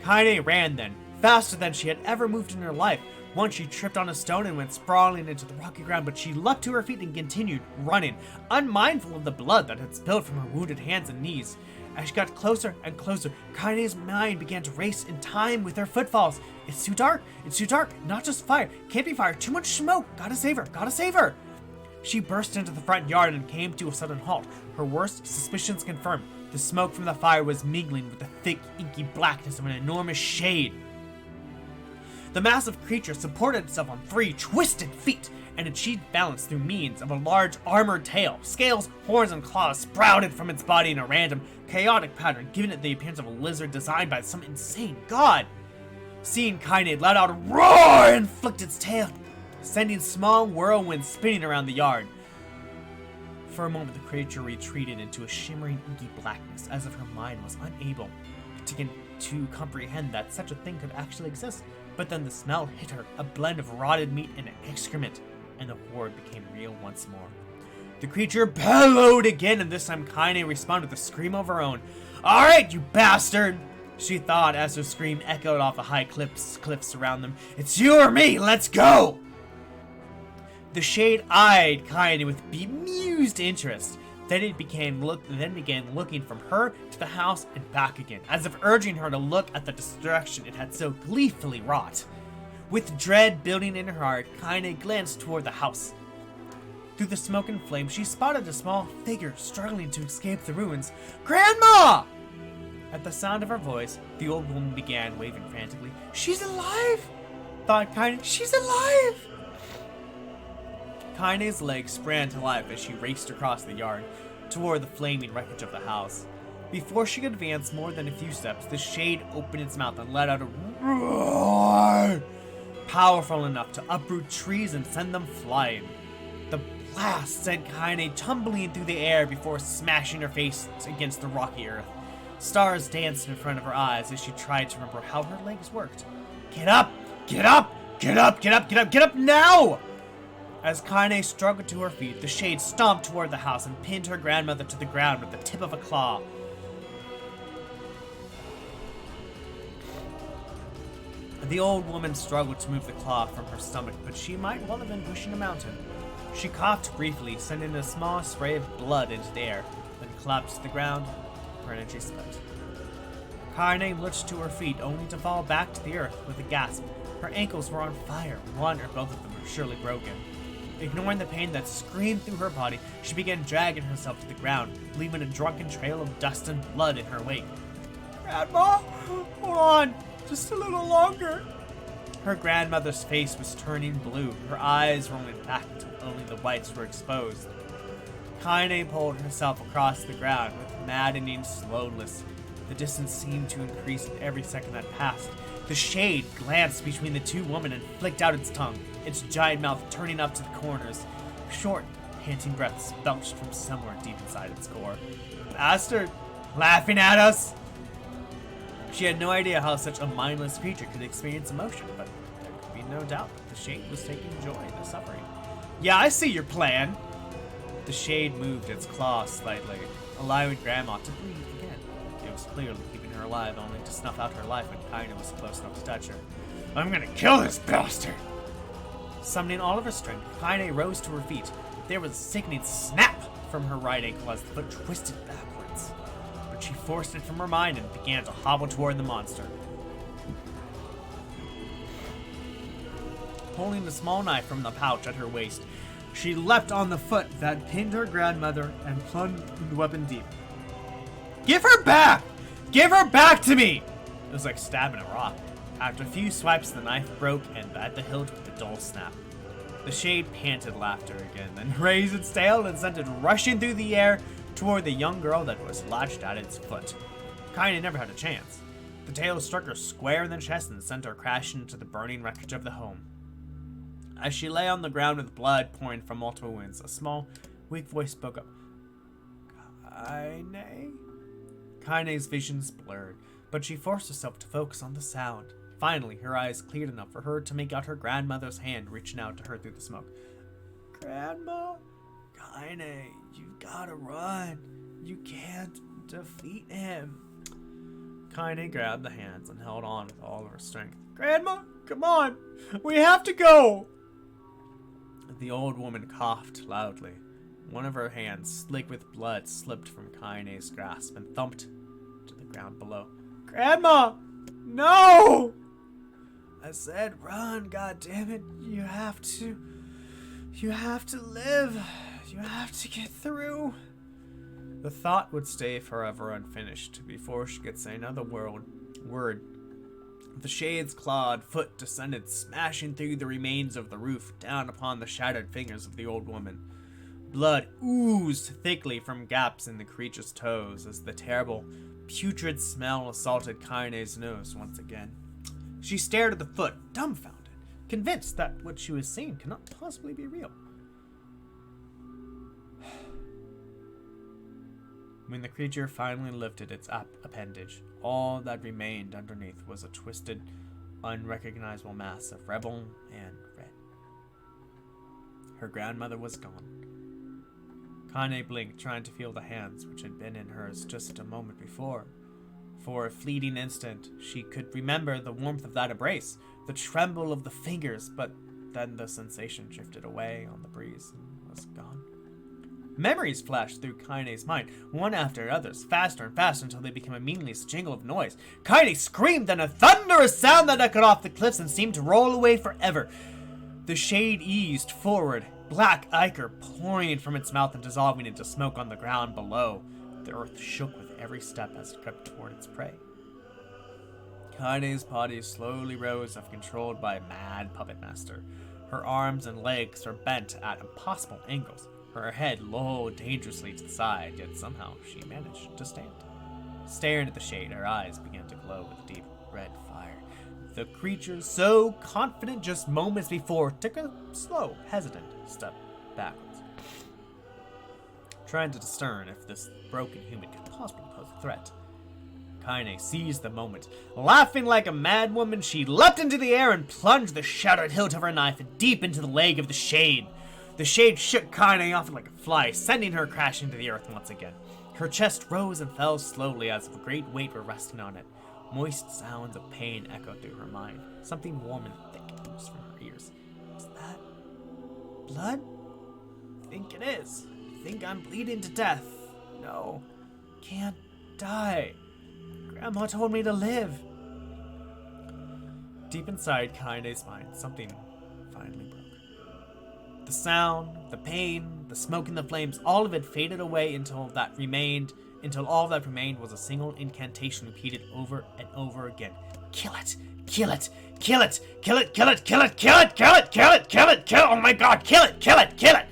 [SPEAKER 2] Kaine ran then, faster than she had ever moved in her life. Once she tripped on a stone and went sprawling into the rocky ground, but she leapt to her feet and continued running, unmindful of the blood that had spilled from her wounded hands and knees. As she got closer and closer, Kaine's mind began to race in time with her footfalls. It's too dark, not just fire, can't be fire, too much smoke, gotta save her. She burst into the front yard and came to a sudden halt, her worst suspicions confirmed. The smoke from the fire was mingling with the thick, inky blackness of an enormous shade. The massive creature supported itself on 3 twisted feet and achieved balance through means of a large armored tail. Scales, horns, and claws sprouted from its body in a random, chaotic pattern, giving it the appearance of a lizard designed by some insane god. Seeing Kaine, it let out a roar and flicked its tail, sending small whirlwinds spinning around the yard. For a moment, the creature retreated into a shimmering, inky blackness, as if her mind was unable to comprehend that such a thing could actually exist. But then the smell hit her, a blend of rotted meat and excrement, and the horror became real once more. The creature bellowed again, and this time Kaine responded with a scream of her own. "Alright, you bastard!" she thought as her scream echoed off the high cliffs around them. "It's you or me, let's go!" The shade eyed Kaine with bemused interest. Then it began looking from her to the house and back again, as if urging her to look at the destruction it had so gleefully wrought. With dread building in her heart, Kaine glanced toward the house. Through the smoke and flame, she spotted a small figure struggling to escape the ruins. "Grandma!" At the sound of her voice, the old woman began waving frantically. "She's alive!" thought Kaine. "She's alive!" Kaine's legs sprang to life as she raced across the yard, toward the flaming wreckage of the house. Before she could advance more than a few steps, the shade opened its mouth and let out a roar, powerful enough to uproot trees and send them flying. The blast sent Kaine tumbling through the air before smashing her face against the rocky earth. Stars danced in front of her eyes as she tried to remember how her legs worked. Get up! Get up! Get up! Get up! Get up! Get up now! As Kaine struggled to her feet, the shade stomped toward the house and pinned her grandmother to the ground with the tip of a claw. The old woman struggled to move the claw from her stomach, but she might well have been pushing a mountain. She coughed briefly, sending a small spray of blood into the air, then collapsed to the ground, her energy spent. Kaine lurched to her feet, only to fall back to the earth with a gasp. Her ankles were on fire, one or both of them were surely broken. Ignoring the pain that screamed through her body, she began dragging herself to the ground, leaving a drunken trail of dust and blood in her wake. "Grandma, hold on, just a little longer." Her grandmother's face was turning blue, her eyes rolling back until only the whites were exposed. Kaine pulled herself across the ground with maddening slowness. The distance seemed to increase with every second that passed. The shade glanced between the two women and flicked out its tongue, its giant mouth turning up to the corners. Short, panting breaths belched from somewhere deep inside its core. "Bastard! Laughing at us!" She had no idea how such a mindless creature could experience emotion, but there could be no doubt that the shade was taking joy in the suffering. "Yeah, I see your plan!" The shade moved its claws slightly, allowing Grandma to breathe again. It was clearly keeping her alive, only to snuff out her life when Kaine was close enough to touch her. "I'm gonna kill this bastard!" Summoning all of her strength, Kaine rose to her feet. There was a sickening snap from her right ankle as the foot twisted backwards. But she forced it from her mind and began to hobble toward the monster. Pulling the small knife from the pouch at her waist, she leapt on the foot that pinned her grandmother and plunged the weapon deep. "Give her back! Give her back to me!" It was like stabbing a rock. After a few swipes, the knife broke and at the hilt with a dull snap. The shade panted laughter again, then raised its tail and sent it rushing through the air toward the young girl that was latched at its foot. Kaine never had a chance. The tail struck her square in the chest and sent her crashing into the burning wreckage of the home. As she lay on the ground with blood pouring from multiple wounds, a small, weak voice spoke up. Kaine? Kaine's visions blurred, but she forced herself to focus on the sound. Finally, her eyes cleared enough for her to make out her grandmother's hand reaching out to her through the smoke. Grandma? Kaine, you've gotta run. You can't defeat him. Kaine grabbed the hands and held on with all of her strength. Grandma, come on! We have to go! The old woman coughed loudly. One of her hands, slick with blood, slipped from Kaine's grasp and thumped to the ground below. Grandma! No! I said run, goddammit. You have to live. You have to get through. The thought would stay forever unfinished before she could say another word. The shade's clawed foot descended, smashing through the remains of the roof down upon the shattered fingers of the old woman. Blood oozed thickly from gaps in the creature's toes as the terrible, putrid smell assaulted Kaine's nose once again. She stared at the foot, dumbfounded, convinced that what she was seeing cannot possibly be real. When the creature finally lifted its appendage, all that remained underneath was a twisted, unrecognizable mass of rebel and red. Her grandmother was gone. Kaine blinked, trying to feel the hands which had been in hers just a moment before. For a fleeting instant, she could remember the warmth of that embrace, the tremble of the fingers, but then the sensation drifted away on the breeze and was gone. Memories flashed through Kaine's mind, one after others, faster and faster until they became a meaningless jingle of noise. Kaine screamed, and a thunderous sound that echoed off the cliffs and seemed to roll away forever. The shade eased forward, black ichor pouring from its mouth and dissolving into smoke on the ground below. The earth shook with every step as it crept toward its prey. Kaine's body slowly rose, as controlled by a mad puppet master. Her arms and legs were bent at impossible angles. Her head lolled dangerously to the side, yet somehow she managed to stand. Staring at the shade, her eyes began to glow with a deep red fire. The creature, so confident just moments before, took a slow, hesitant step backwards, trying to discern if this broken human could possibly pose a threat. Kaine seized the moment. Laughing like a madwoman, she leapt into the air and plunged the shattered hilt of her knife deep into the leg of the shade. The shade shook Kaine off like a fly, sending her crashing to the earth once again. Her chest rose and fell slowly as if a great weight were resting on it. Moist sounds of pain echoed through her mind. Something warm and thick oozed from her ears. Is that blood? I think it is. I think I'm bleeding to death. No, can't die. Grandma told me to live. Deep inside Kaine's mind, something finally broke. The sound, the pain, the smoke and the flames, all of it faded away until all that remained was a single incantation repeated over and over again. Kill it! Kill it! Kill it! Kill it! Kill it! Kill it! Kill it! Kill it! Kill it! Kill it! Kill it! Oh my god! Kill it! Kill it! Kill it!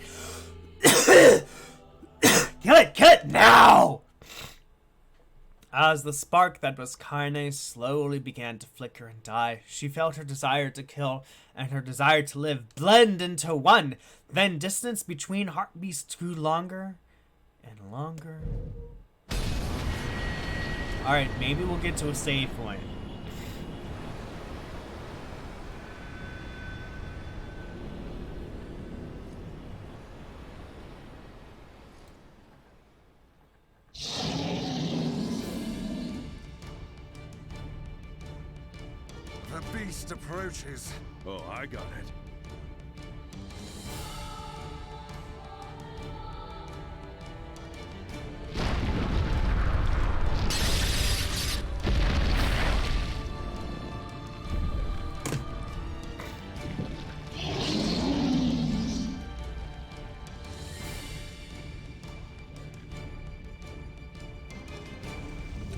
[SPEAKER 2] Kill it! Kill it now! As the spark that was Kaine slowly began to flicker and die, she felt her desire to kill and her desire to live blend into one. Then distance between heartbeats grew longer and longer. Alright, maybe we'll get to a save point.
[SPEAKER 3] The beast approaches.
[SPEAKER 4] Oh, I got it.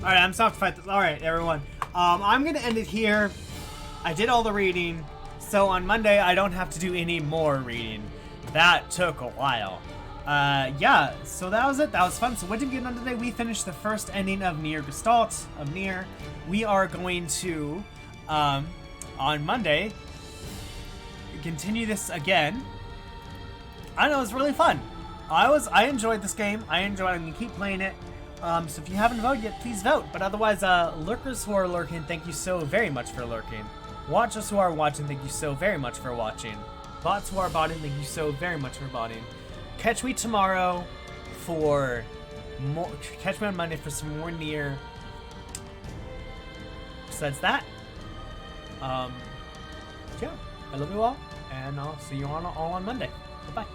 [SPEAKER 2] Alright, I'm stopped to fight this. Alright, everyone. I'm gonna end it here. I did all the reading, so on Monday I don't have to do any more reading. That took a while. Yeah, so that was it. That was fun. So what did we get done today? We finished the first ending of Nier Gestalt, of Nier. We are going to, on Monday, continue this again. I know, it was really fun. I enjoyed this game. I'm gonna keep playing it. So if you haven't voted yet, please vote. But otherwise, lurkers who are lurking, thank you so very much for lurking. Watchers who are watching, thank you so very much for watching. Bots who are botting, thank you so very much for botting. Catch me tomorrow for more. Catch me on Monday for some more Nier. Besides that, yeah, I love you all, and I'll see you all on Monday. Bye bye.